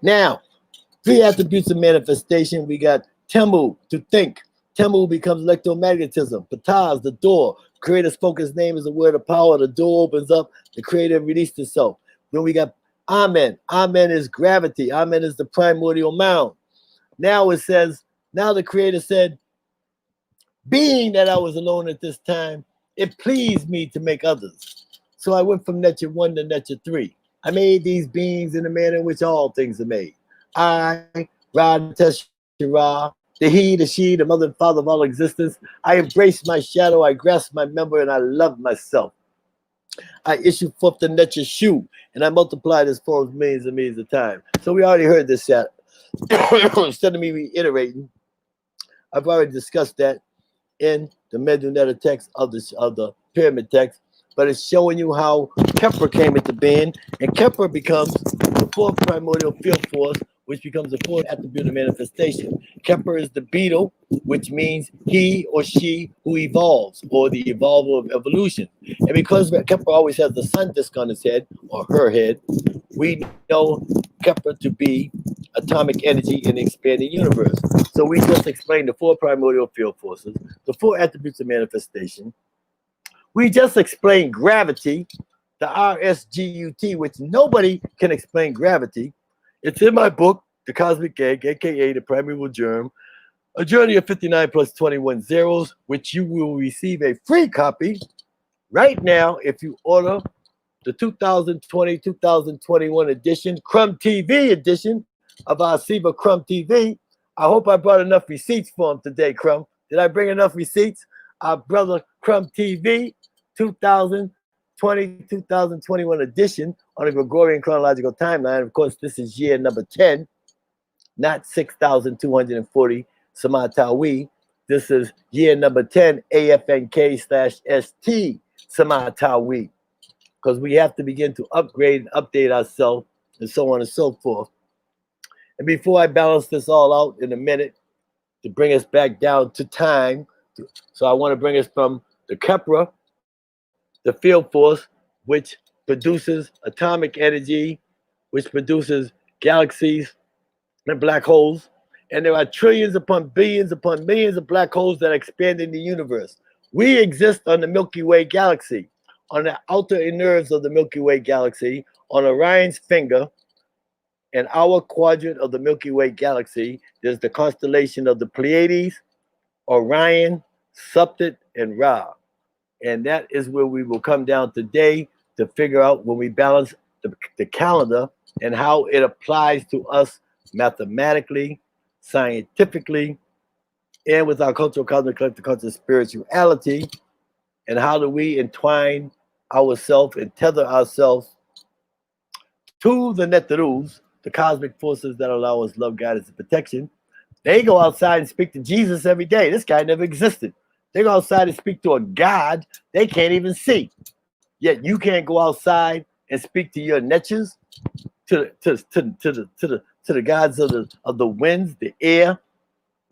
Now, three attributes of manifestation. We got Temu, to think. Temu becomes electromagnetism. Ptah is the door. Creator spoke his name as a word of power. The door opens up. The creator released itself. Then we got Amen. Amen is gravity. Amen is the primordial mound. Now it says, now the creator said, being that I was alone at this time, it pleased me to make others. So I went from Nature 1 to Nature 3. I made these beings in the manner in which all things are made. I, Ra, Teshra, the he, the she, the mother and father of all existence. I embrace my shadow, I grasp my member, and I love myself. I issue forth the Nature shoe, and I multiply this for millions and millions of times. So we already heard this yet. Instead of me reiterating, I've already discussed that in the Medunetta text of the pyramid text, but it's showing you how Kepler came into being, and Kepler becomes the fourth primordial field force, which becomes the fourth attribute of manifestation. Kepler is the beetle, which means he or she who evolves, or the evolver of evolution. And because Kepler always has the sun disk on his head, or her head, we know Kepler to be atomic energy in the expanding universe. So we just explained the four primordial field forces, the four attributes of manifestation. We just explained gravity, the RSGUT, which nobody can explain gravity. It's in my book, The Cosmic Egg, aka The Primeval Germ, a journey of 59 plus 21 zeros, which you will receive a free copy right now if you order the 2020-2021 edition, Crumb TV edition of our Siba Crumb TV. I hope I brought enough receipts for him today, Crumb. Did I bring enough receipts? Our brother Crumb TV, 2020-2021 edition on a Gregorian chronological timeline. Of course, this is year number 10, not 6,240 Samatawi. This is year number 10, AFNK/ST Samatawi, because we have to begin to upgrade and update ourselves and so on and so forth. And before I balance this all out in a minute to bring us back down to time, so I want to bring us from the Kepler, the field force, which produces atomic energy, which produces galaxies and black holes. And there are trillions upon billions upon millions of black holes that expand in the universe. We exist on the Milky Way galaxy, on the outer nerves of the Milky Way galaxy, on Orion's finger, and our quadrant of the Milky Way galaxy. There's the constellation of the Pleiades, Orion, Septet, and Ra. And that is where we will come down today to figure out when we balance the calendar and how it applies to us mathematically, scientifically, and with our cultural, cosmic, collective culture, spirituality, and how do we entwine ourselves and tether ourselves to the Netarus, the cosmic forces that allow us love, guidance, and protection. They go outside and speak to Jesus every day. This guy never existed. They go outside and speak to a God they can't even see. Yet you can't go outside and speak to your netches, to the gods of the winds, the air,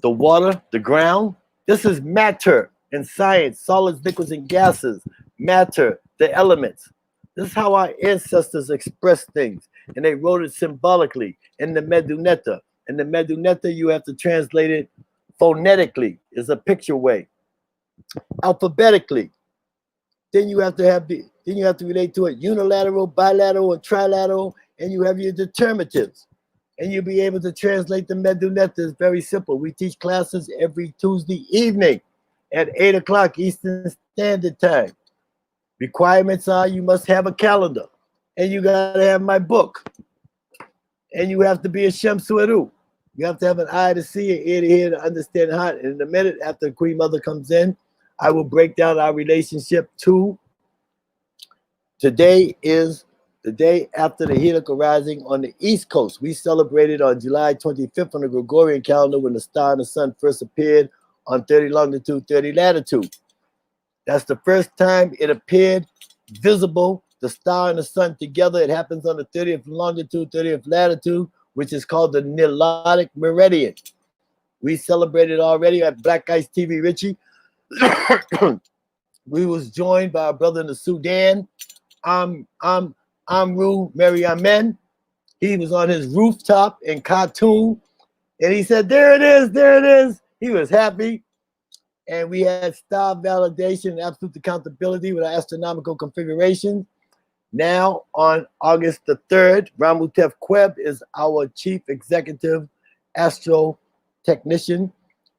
the water, the ground. This is matter in science, solids, liquids, and gases. Matter, the elements. This is how our ancestors expressed things, and they wrote it symbolically in the Medunetta. In the Medunetta, you have to translate it phonetically, is a picture way. Alphabetically, then you have to relate to it unilateral, bilateral, and trilateral, and you have your determinatives. And you'll be able to translate the Medunetta. It's very simple. We teach classes every Tuesday evening at 8 o'clock Eastern Standard Time. Requirements are you must have a calendar, and you got to have my book, and you have to be a Shamsueru. You have to have an eye to see, an ear to hear, to understand heart. And in a minute, after the Queen Mother comes in, I will break down our relationship to today is the day after the Helical rising on the East Coast. We celebrated on July 25th on the Gregorian calendar when the star and the sun first appeared on 30 longitude, 30 latitude. That's the first time it appeared visible, the star and the sun together. It happens on the 30th longitude, 30th latitude, which is called the Nilotic Meridian. We celebrated already at Black Ice TV Richie. We was joined by our brother in the Sudan, Amru Mary Amen. He was on his rooftop in Khartoum, and he said, there it is, there it is. He was happy. And we had star validation and absolute accountability with our astronomical configuration. Now, on August the 3rd, Ramutef Queb is our chief executive astro technician.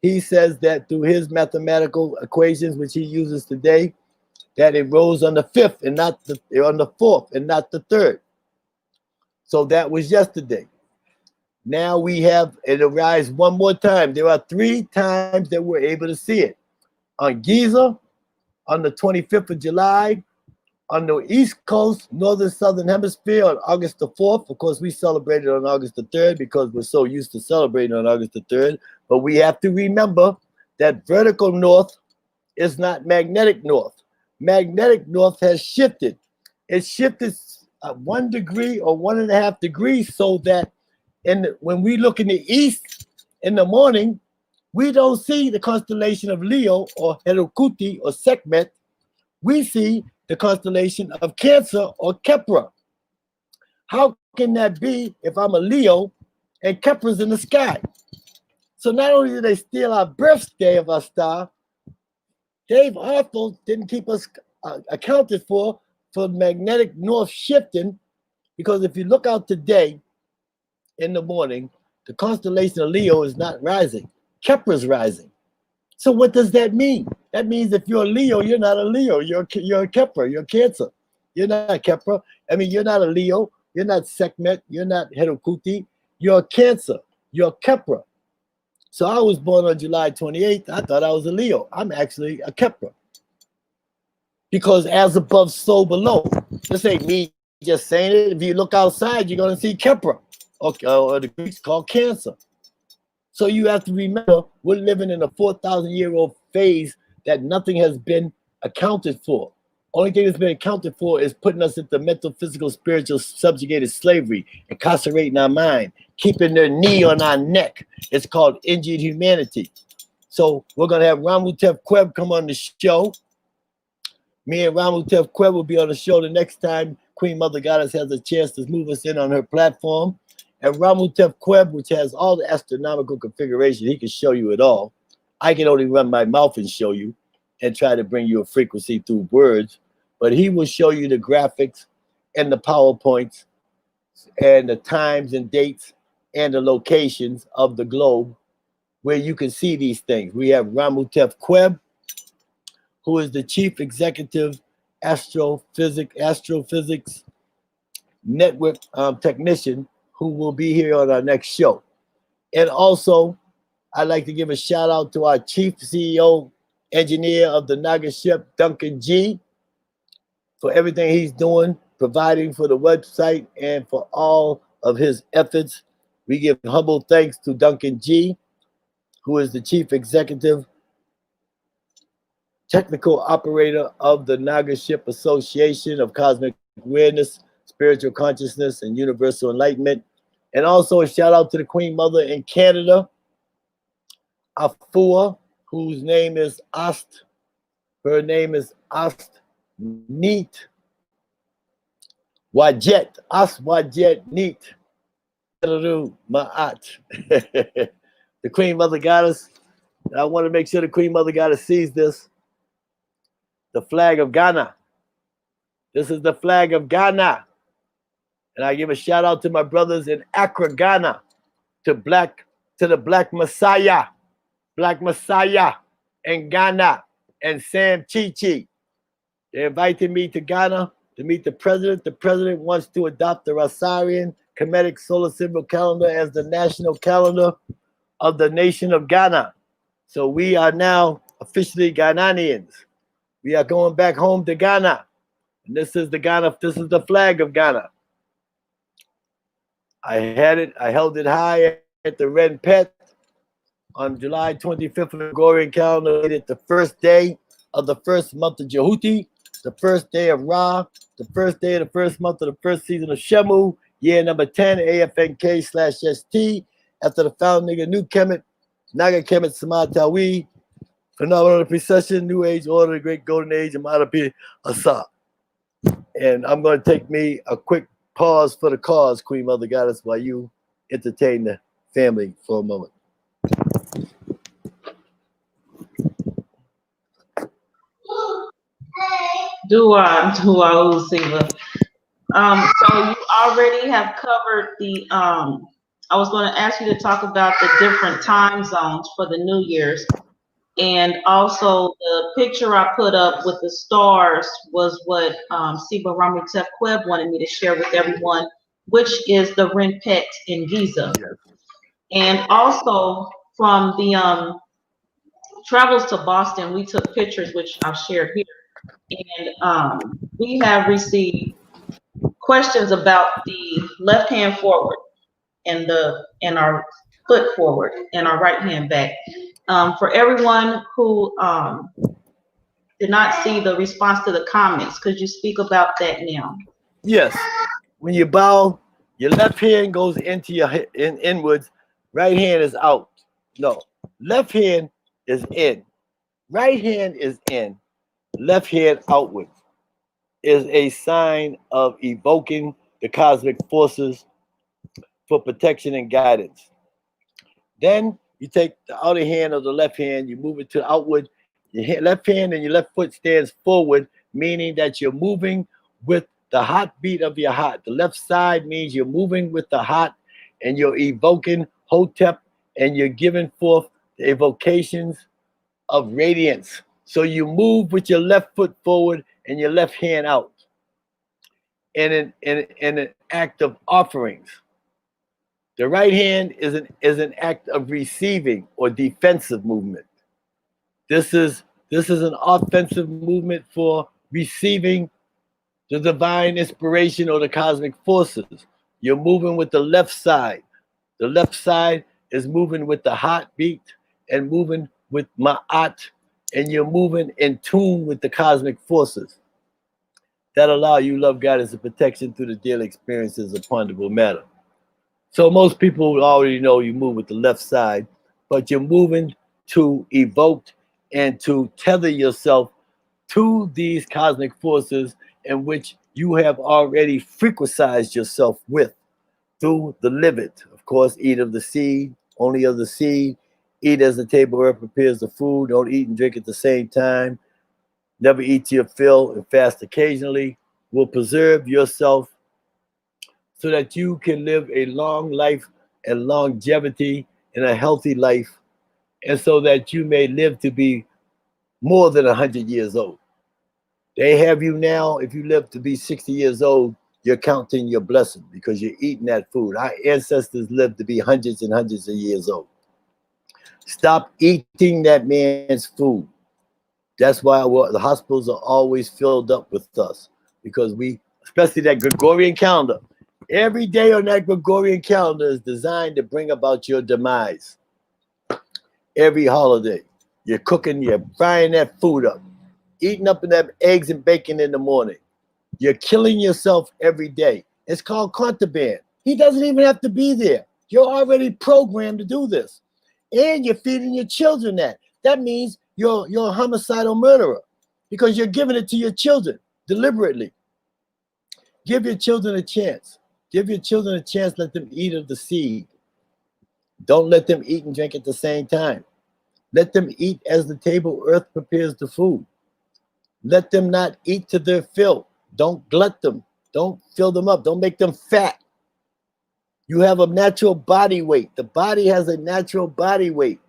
He says that through his mathematical equations, which he uses today, that it rose on the 5th and not on the 4th and not the 3rd. So that was yesterday. Now we have it arise one more time. There are 3 times that we're able to see it. On Giza, on the 25th of July, on the East Coast, Northern Southern Hemisphere on August the 4th. Of course, we celebrated on August the 3rd because we're so used to celebrating on August the 3rd. But we have to remember that vertical north is not magnetic north. Magnetic north has shifted. It shifted 1 degree or 1.5 degrees so that when we look in the east in the morning, we don't see the constellation of Leo or Herukuti or Sekhmet. We see the constellation of Cancer or Kepra. How can that be if I'm a Leo and Kepra's in the sky? So not only did they steal our birthday of our star, Dave Arthur didn't keep us accounted for magnetic north shifting, because if you look out today in the morning, the constellation of Leo is not rising. Kepra's rising. So what does that mean? That means if you're a Leo, you're not a Leo. You're a Kepra. You're Cancer. You're not a Kepra. I mean, you're not a Leo. You're not Sekhmet. You're not Herukuti. You're a Cancer. You're a Kepra. So I was born on July 28th. I thought I was a Leo. I'm actually a Kepra. Because as above, so below. This ain't me just saying it. If you look outside, you're going to see Kepra. Or the Greeks call Cancer. So you have to remember, we're living in a 4,000-year-old phase that nothing has been accounted for. Only thing that's been accounted for is putting us into mental, physical, spiritual, subjugated slavery, incarcerating our mind, keeping their knee on our neck. It's called injured humanity. So we're going to have Ramutef Queb come on the show. Me and Ramutef Queb will be on the show the next time Queen Mother Goddess has a chance to move us in on her platform. And Ramutef Queb, which has all the astronomical configuration, he can show you it all. I can only run my mouth and show you and try to bring you a frequency through words. But he will show you the graphics and the PowerPoints and the times and dates and the locations of the globe where you can see these things. We have Ramutef Queb, who is the chief executive astrophysics network technician, who will be here on our next show. And also, I'd like to give a shout out to our chief CEO engineer of the Naga ship, Duncan G, for everything he's doing, providing for the website and for all of his efforts. We give humble thanks to Duncan G., who is the Chief Executive Technical Operator of the Naga Ship Association of Cosmic Awareness, Spiritual Consciousness, and Universal Enlightenment. And also a shout out to the Queen Mother in Canada, Afua, whose name is Ast. Her name is Ast Neat Wajet. Ast Wajet Neat. Ma'at. The Queen Mother Goddess. I want to make sure the Queen Mother Goddess sees this. The flag of Ghana. This is the flag of Ghana. And I give a shout out to my brothers in Accra, Ghana, to the Black Messiah in Ghana, and Sam Chichi. They invited me to Ghana to meet the president. The president wants to adopt the Asarian Kemetic solar symbol calendar as the national calendar of the nation of Ghana. So we are now officially Ghanaians. We are going back home to Ghana. And this is the flag of Ghana. I held it high at the Red Pet on July 25th of the Gregorian calendar. Made it the first day of the first month of Jehuti, the first day of Ra, the first day of the first month of the first season of Shemu, year number 10, AFNK/ST, after the founding of New Kemet, Naga Kemet Samatawi, phenomenal precession, New Age order, the Great Golden Age, and Matapi Asar. And I'm going to take me a quick pause for the cause, Queen Mother Goddess, while you entertain the family for a moment. Siva. So you already have covered the, I was going to ask you to talk about the different time zones for the New Year's. And also the picture I put up with the stars was what Siba Ramutep Kweb wanted me to share with everyone, which is the Renpet in Giza. Yes. And also from the travels to Boston, we took pictures, which I've shared here. And we have received questions about the left hand forward and our foot forward and our right hand back. For everyone who did not see the response to the comments, could you speak about that now? Yes. When you bow, your left hand goes into your inwards, right hand is out. No, left hand is in, right hand is in, left hand outward is a sign of evoking the cosmic forces for protection and guidance. Then you take the outer hand of the left hand, you move it to outward. Your left hand and your left foot stands forward, meaning that you're moving with the heartbeat of your heart. The left side means you're moving with the heart and you're evoking Hotep and you're giving forth the evocations of radiance. So you move with your left foot forward and your left hand out in an act of offerings. The right hand is an act of receiving or defensive movement. This is an offensive movement for receiving the divine inspiration or the cosmic forces. You're moving with the left side. The left side is moving with the heartbeat and moving with ma'at, and you're moving in tune with the cosmic forces that allow you love, guidance, and protection through the daily experiences of ponderable matter. So most people already know you move with the left side, but you're moving to evoke and to tether yourself to these cosmic forces in which you have already frequentized yourself with through the livid. Of course, eat of the seed, only of the seed. Eat as the tableware prepares the food. Don't eat and drink at the same time. Never eat to your fill and fast occasionally. Will preserve yourself so that you can live a long life and longevity in a healthy life, and so that you may live to be more than 100 years old. They have you now, if you live to be 60 years old, you're counting your blessing because you're eating that food. Our ancestors lived to be hundreds and hundreds of years old. Stop eating that man's food. That's why the hospitals are always filled up with us, because we, especially that Gregorian calendar, Every day on that Gregorian calendar is designed to bring about your demise. Every holiday, you're cooking, you're frying that food up, eating up in that eggs and bacon in the morning. You're killing yourself every day. It's called contraband. He doesn't even have to be there. You're already programmed to do this. And you're feeding your children that. That means you're a homicidal murderer because you're giving it to your children deliberately. Give your children a chance. Give your children a chance. Let them eat of the seed. Don't let them eat and drink at the same time. Let them eat as the table earth prepares the food. Let them not eat to their fill. Don't glut them. Don't fill them up. Don't make them fat. You have a natural body weight. The body has a natural body weight.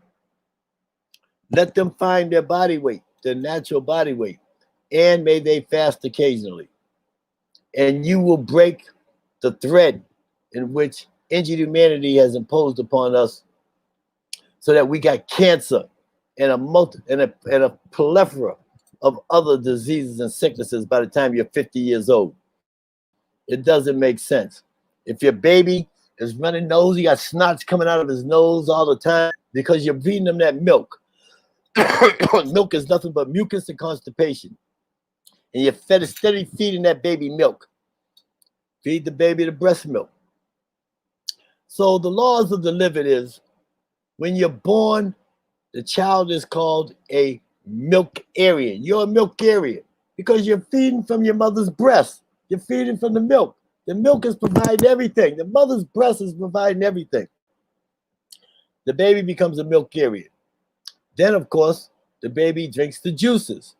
Let them find their body weight, their natural body weight. And may they fast occasionally. And you will break the thread in which injured humanity has imposed upon us so that we got cancer and a plethora of other diseases and sicknesses by the time you're 50 years old. It doesn't make sense. If your baby is running nose, he got snots coming out of his nose all the time because you're feeding them that milk. Milk is nothing but mucus and constipation. And you're steady feeding that baby milk. Feed the baby the breast milk. So the laws of the living is when you're born, the child is called a milkarian. You're a milkarian because you're feeding from your mother's breast. You're feeding from the milk. The milk is providing everything. The mother's breast is providing everything. The baby becomes a milkarian. Then, of course, the baby drinks the juices.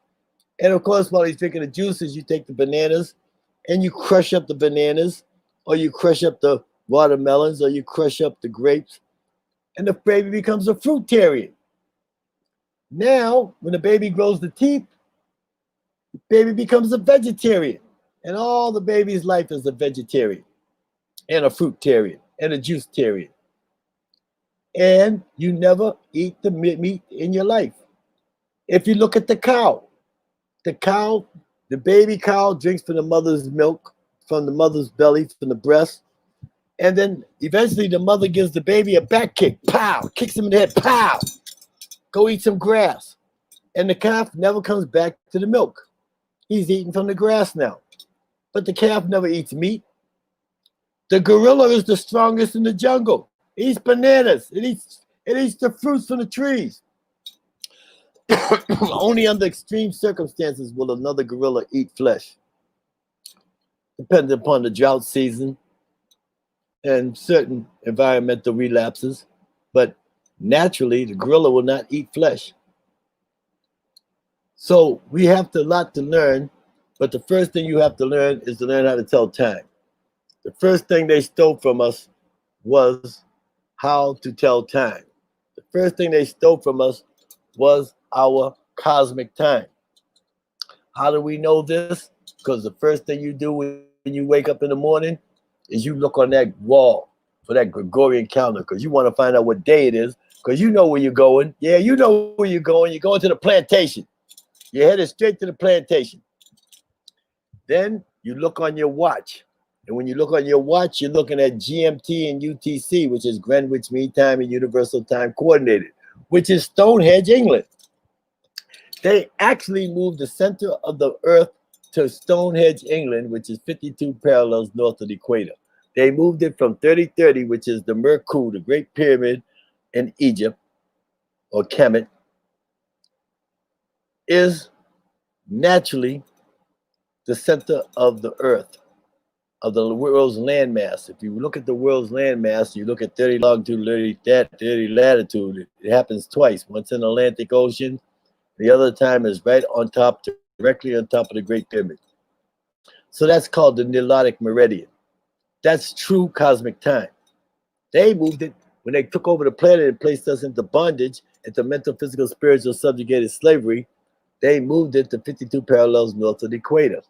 And, of course, while he's drinking the juices, you take the bananas and you crush up the bananas, or you crush up the watermelons, or you crush up the grapes, and the baby becomes a fruitarian. Now, when the baby grows the teeth, the baby becomes a vegetarian. And all the baby's life is a vegetarian and a fruitarian and a juicetarian. And you never eat the meat in your life. If you look at the cow, the baby cow drinks from the mother's milk, from the mother's belly, from the breast. And then eventually the mother gives the baby a back kick. Pow! Kicks him in the head. Pow! Go eat some grass. And the calf never comes back to the milk. He's eating from the grass now. But the calf never eats meat. The gorilla is the strongest in the jungle. It eats bananas. It eats the fruits from the trees. Only under extreme circumstances will another gorilla eat flesh, depending upon the drought season and certain environmental relapses. But naturally, the gorilla will not eat flesh. So we have a lot to learn, but the first thing you have to learn is to learn how to tell time. The first thing they stole from us was how to tell time. The first thing they stole from us was our cosmic time. How do we know this? Because the first thing you do when you wake up in the morning is you look on that wall for that Gregorian calendar because you want to find out what day it is because you know where you're going. Yeah, you know where you're going. You're going to the plantation. You're headed straight to the plantation. Then you look on your watch. And when you look on your watch, you're looking at GMT and UTC, which is Greenwich Mean Time and Universal Time Coordinated, which is Stonehenge, England. They actually moved the center of the earth to Stonehenge, England, which is 52 parallels north of the equator. They moved it from 3030, which is the Merkur, the Great Pyramid in Egypt, or Kemet, is naturally the center of the earth, of the world's landmass. If you look at the world's landmass, you look at 30 longitude, 30 latitude, it happens twice. Once in the Atlantic Ocean, the other time is right on top, directly on top of the Great Pyramid. So that's called the Nilotic Meridian. That's true cosmic time. They moved it when they took over the planet and placed us into bondage, into mental, physical, spiritual, subjugated slavery. They moved it to 52 parallels north of the equator.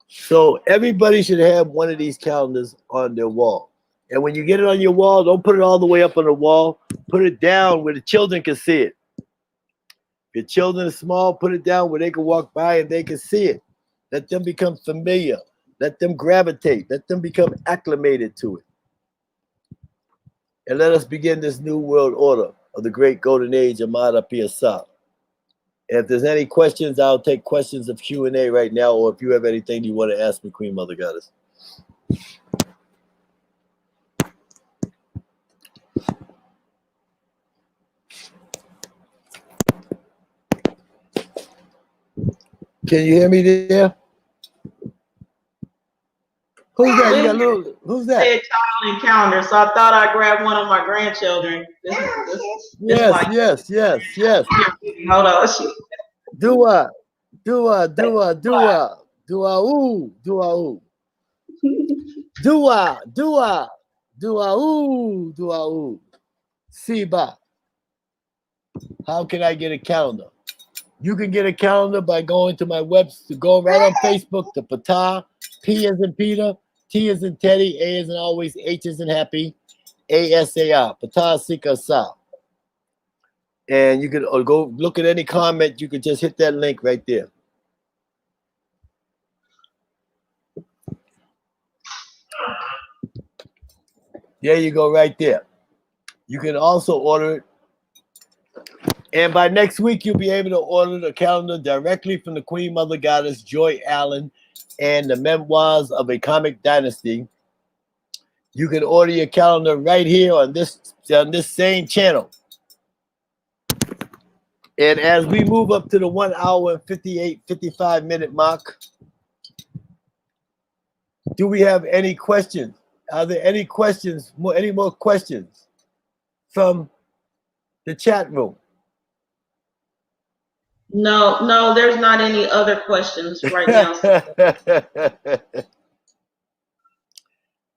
So everybody should have one of these calendars on their wall. And when you get it on your wall, don't put it all the way up on the wall. Put it down where the children can see it. If your children are small, put it down where they can walk by and they can see it. Let them become familiar. Let them gravitate. Let them become acclimated to it. And let us begin this new world order of the great golden age of Ptah. If there's any questions, I'll take questions of Q&A right now, or if you have anything you want to ask me, Queen Mother Goddess. Can you hear me there? Who's that? You got a little, who's that? Said child encounter, so I thought I'd grab one of my grandchildren. Yes. Hold on. Dua, ooh. Dua, ooh. Siba. How can I get a calendar? You can get a calendar by going to my website, go right on Facebook to Ptah, P as in Peter, T as in Teddy, A as in always, H as in happy, ASAR, Ptah Sika Sa. And you can go look at any comment, you can just hit that link right there. There you go, right there. You can also order it. And by next week, you'll be able to order the calendar directly from the Queen Mother Goddess, Joy Allen, and the Memoirs of a Karmic Dynasty. You can order your calendar right here on this same channel. And as we move up to the 1 hour and 55 minute mark, do we have any questions? Are there any questions, any more questions from the chat room? No, there's not any other questions right now.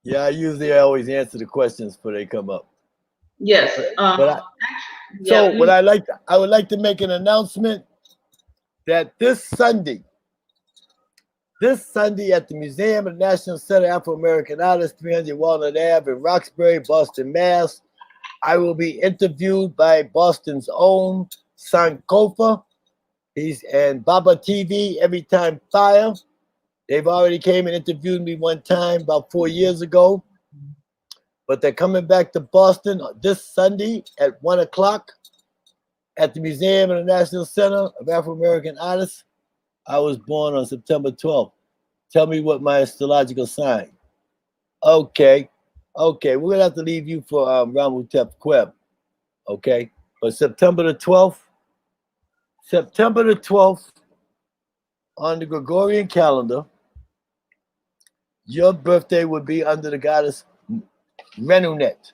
Yeah, I always answer the questions before they come up. Yes. I would like to make an announcement that this Sunday at the Museum of the National Center of Afro-American Artists, 300 Walnut Ave in Roxbury, Boston, Mass. I will be interviewed by Boston's own Sankofa. He's and Baba TV, Every Time Fire. They've already came and interviewed me one time about 4 years ago. But they're coming back to Boston this Sunday at 1 o'clock at the Museum of the National Center of Afro-American Artists. I was born on September 12th. Tell me what my astrological sign. Okay, we're going to have to leave you for Ramutep Queb. Okay, but September the 12th, on the Gregorian calendar, your birthday would be under the goddess Renunet.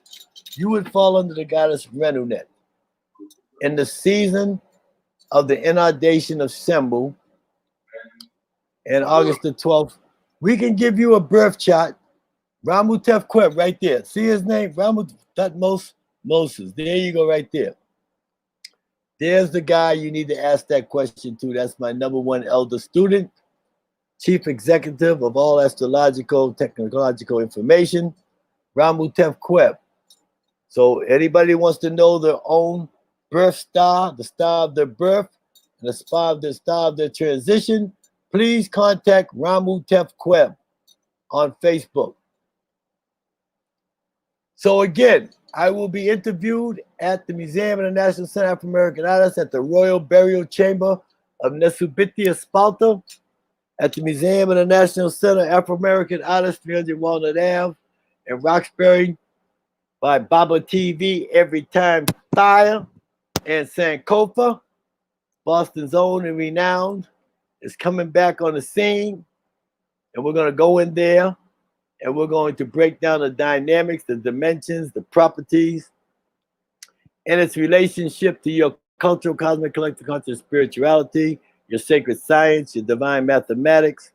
You would fall under the goddess Renunet. In the season of the inundation of Sembu, and August the 12th, we can give you a birth chart. Ramutef Queb right there. See his name? Moses. There you go right there. There's the guy you need to ask that question to. That's my #1 elder student, chief executive of all astrological, technological information, Ramutef Queb. So anybody wants to know their own birth star, the star of their birth, and the star of their transition, please contact Ramutef Queb on Facebook. So again, I will be interviewed at the Museum of the National Center of Afro-American Artists at the Royal Burial Chamber of Nesubiti Espalta, at the Museum of the National Center of Afro-American Artists, 300 Walnut Ave in Roxbury, by Baba TV, Every Time Fire, and Sankofa, Boston's own and renowned, is coming back on the scene, and we're going to go in there and we're going to break down the dynamics, the dimensions, the properties, and its relationship to your cultural, cosmic, collective conscious spirituality, your sacred science, your divine mathematics.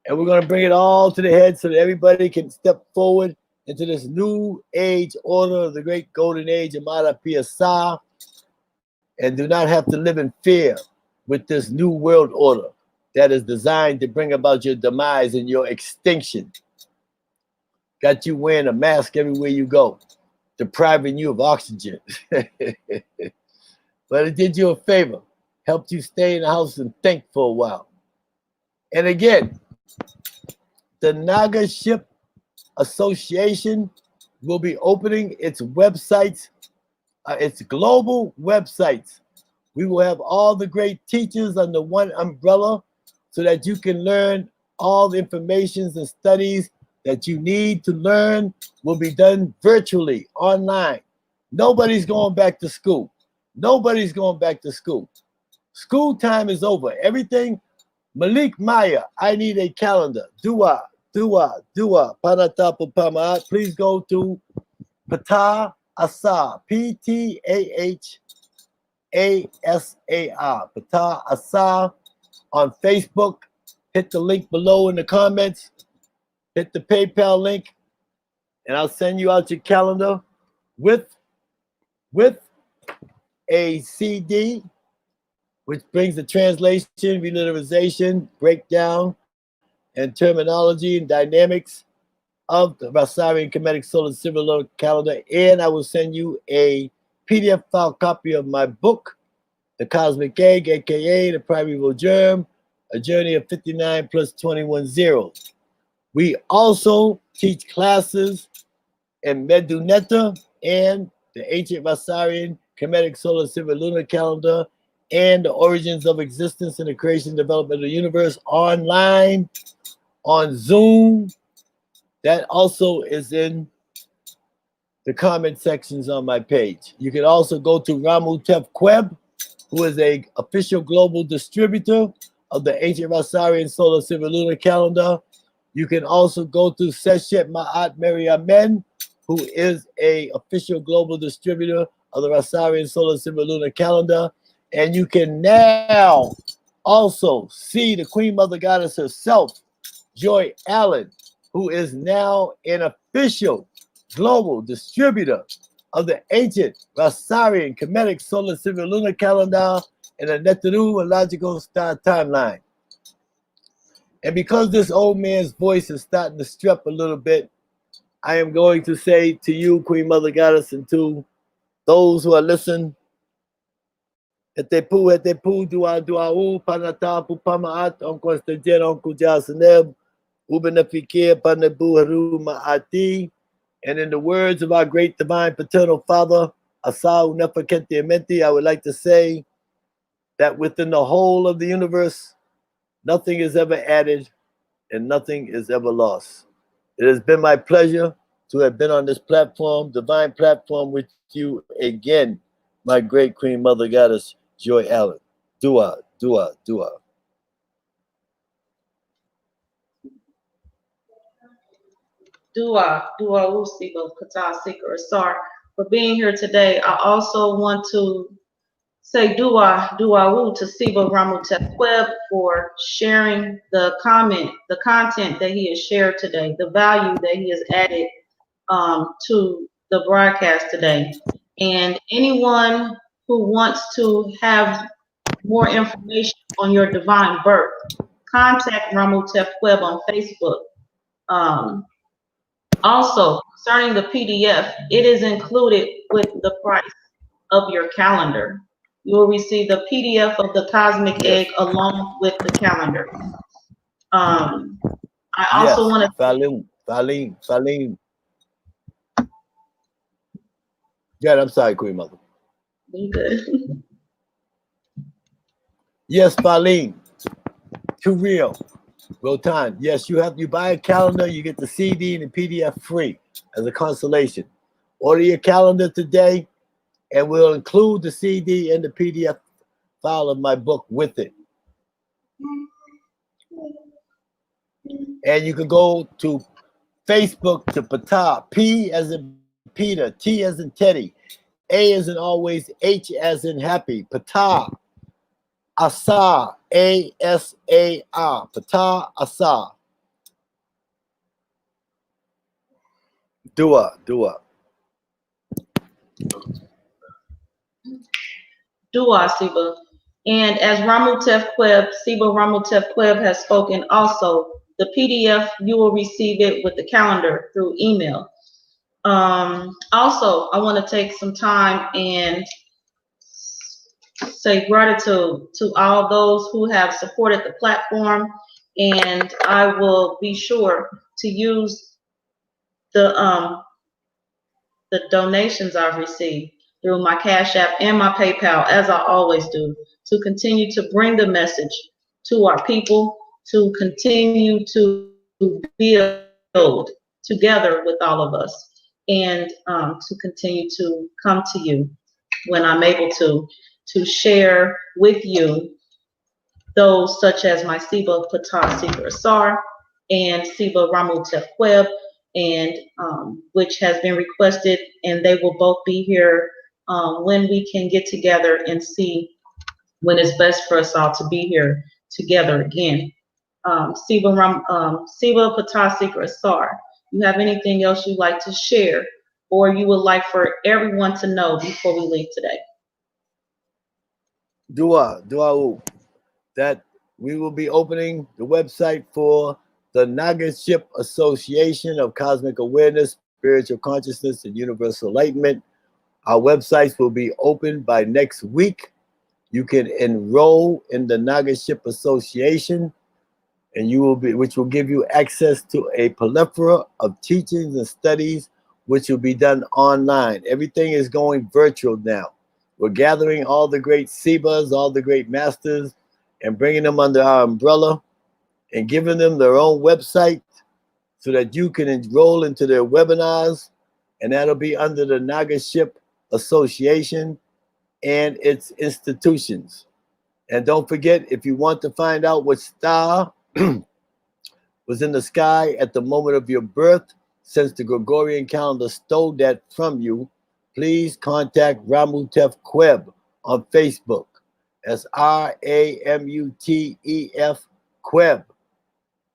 And we're going to bring it all to the head so that everybody can step forward into this new age order of the great golden age of Ptah, and do not have to live in fear with this new world order that is designed to bring about your demise and your extinction. Got you wearing a mask everywhere you go, depriving you of oxygen. But it did you a favor, helped you stay in the house and think for a while. And again, the Naga Ship Association will be opening its websites, its global websites. We will have all the great teachers under one umbrella so that you can learn all the informations and studies that you need to learn will be done virtually, online. Nobody's going back to school. Nobody's going back to school. School time is over. Everything. Malik Maya, I need a calendar. Dua, Panatapu Pama. Please go to Ptah Asar, Ptah, Ptah Asar on Facebook. Hit the link below in the comments. Hit the PayPal link, and I'll send you out your calendar with a CD, which brings the translation, reliteration, breakdown, and terminology and dynamics of the Asarian Kemetic Solar Civil Calendar. And I will send you a PDF file copy of my book, The Cosmic Egg, aka The Primeval Germ, A Journey of 59 plus 21 zeros. We also teach classes in Medunetta and the Ancient Asarian Kemetic Solar Civil Lunar Calendar and the Origins of Existence and the Creation and Development of the Universe online on Zoom. That also is in the comment sections on my page. You can also go to Ramutef Queb, who is an official global distributor of the Ancient Asarian Solar Civil Lunar Calendar. You can also go to Seshet Ma'at Mary Amen, who is an official global distributor of the Asarian Solar Civil Lunar Calendar. And you can now also see the Queen Mother Goddess herself, Joy Allen, who is now an official global distributor of the Ancient Asarian Kemetic Solar Civil Lunar Calendar and the Neteru Logical Star Timeline. And because this old man's voice is starting to strep a little bit, I am going to say to you, Queen Mother Goddess, and to those who are listening, Etepu, dua, panata, pupamaat, onkostajen, onkujasaneb, ubenefikir, panebu, haru, maati. And in the words of our great divine paternal father, Asau Nefakenti Amenti, I would like to say that within the whole of the universe, nothing is ever added and nothing is ever lost. It has been my pleasure to have been on this platform, divine platform, with you again, my great Queen Mother Goddess, Joy Allen. Dua. Dua Usiba, Ptah Seeker Asar, for being here today. I also want to say Dua Wu to Siba Ramutep Web for sharing the content that he has shared today, the value that he has added to the broadcast today. And anyone who wants to have more information on your divine birth, contact Ramutep Web on Facebook. Also, concerning the PDF, it is included with the price of your calendar. You will receive the PDF of the Cosmic Egg along with the calendar. I also want to... Falim. Yeah, I'm sorry, Queen Mother. You good. Yes, Falim. Too real. Rotan. Yes, you buy a calendar, you get the CD and the PDF free as a consolation. Order your calendar today, and we'll include the CD and the PDF file of my book with it. And you can go to Facebook to Ptah, P as in Peter, T as in Teddy, A as in always, H as in happy, Ptah Asar, A-S-A-R, Ptah Asar. Dua. Dua, Siba. And as Siba Ramutef Queb has spoken also, the PDF, you will receive it with the calendar through email. Also, I want to take some time and say gratitude to all those who have supported the platform and I will be sure to use the donations I've received through my Cash App and my PayPal, as I always do, to continue to bring the message to our people, to continue to build together with all of us, and to continue to come to you when I'm able to share with you those such as my Siba Ptah Seeker Asar and Siba Ramu Web, and which has been requested, and they will both be here when we can get together and see when it's best for us all to be here together again. Siba Ptah Seeker Asar, you have anything else you'd like to share or you would like for everyone to know before we leave today? Dua, that we will be opening the website for the Nagaship Association of Cosmic Awareness, Spiritual Consciousness, and Universal Enlightenment. Our websites will be open by next week. You can enroll in the Nagaship Association, and which will give you access to a plethora of teachings and studies, which will be done online. Everything is going virtual now. We're gathering all the great Sebas, all the great masters, and bringing them under our umbrella and giving them their own website so that you can enroll into their webinars, and that'll be under the Nagaship Association and its institutions. And don't forget, if you want to find out what star was in the sky at the moment of your birth, since the Gregorian calendar stole that from you, please contact Ramutef Queb on Facebook. That's Ramutef Queb,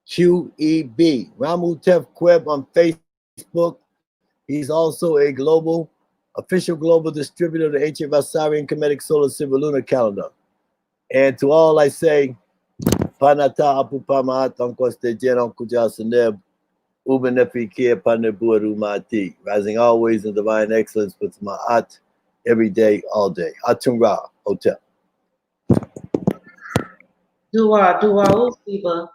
QEB. Ramutef Queb on Facebook. He's also a official global distributor of the ancient Asarian Kemetic Solar Silver Lunar Calendar. And to all I say, Panata Apupamaat Ankoste Jenon Kujasaneb, Ubenefikir Paneburu Mati, rising always in divine excellence with Ma'at every day, all day. Atumra, Hotel. Dua, Siba.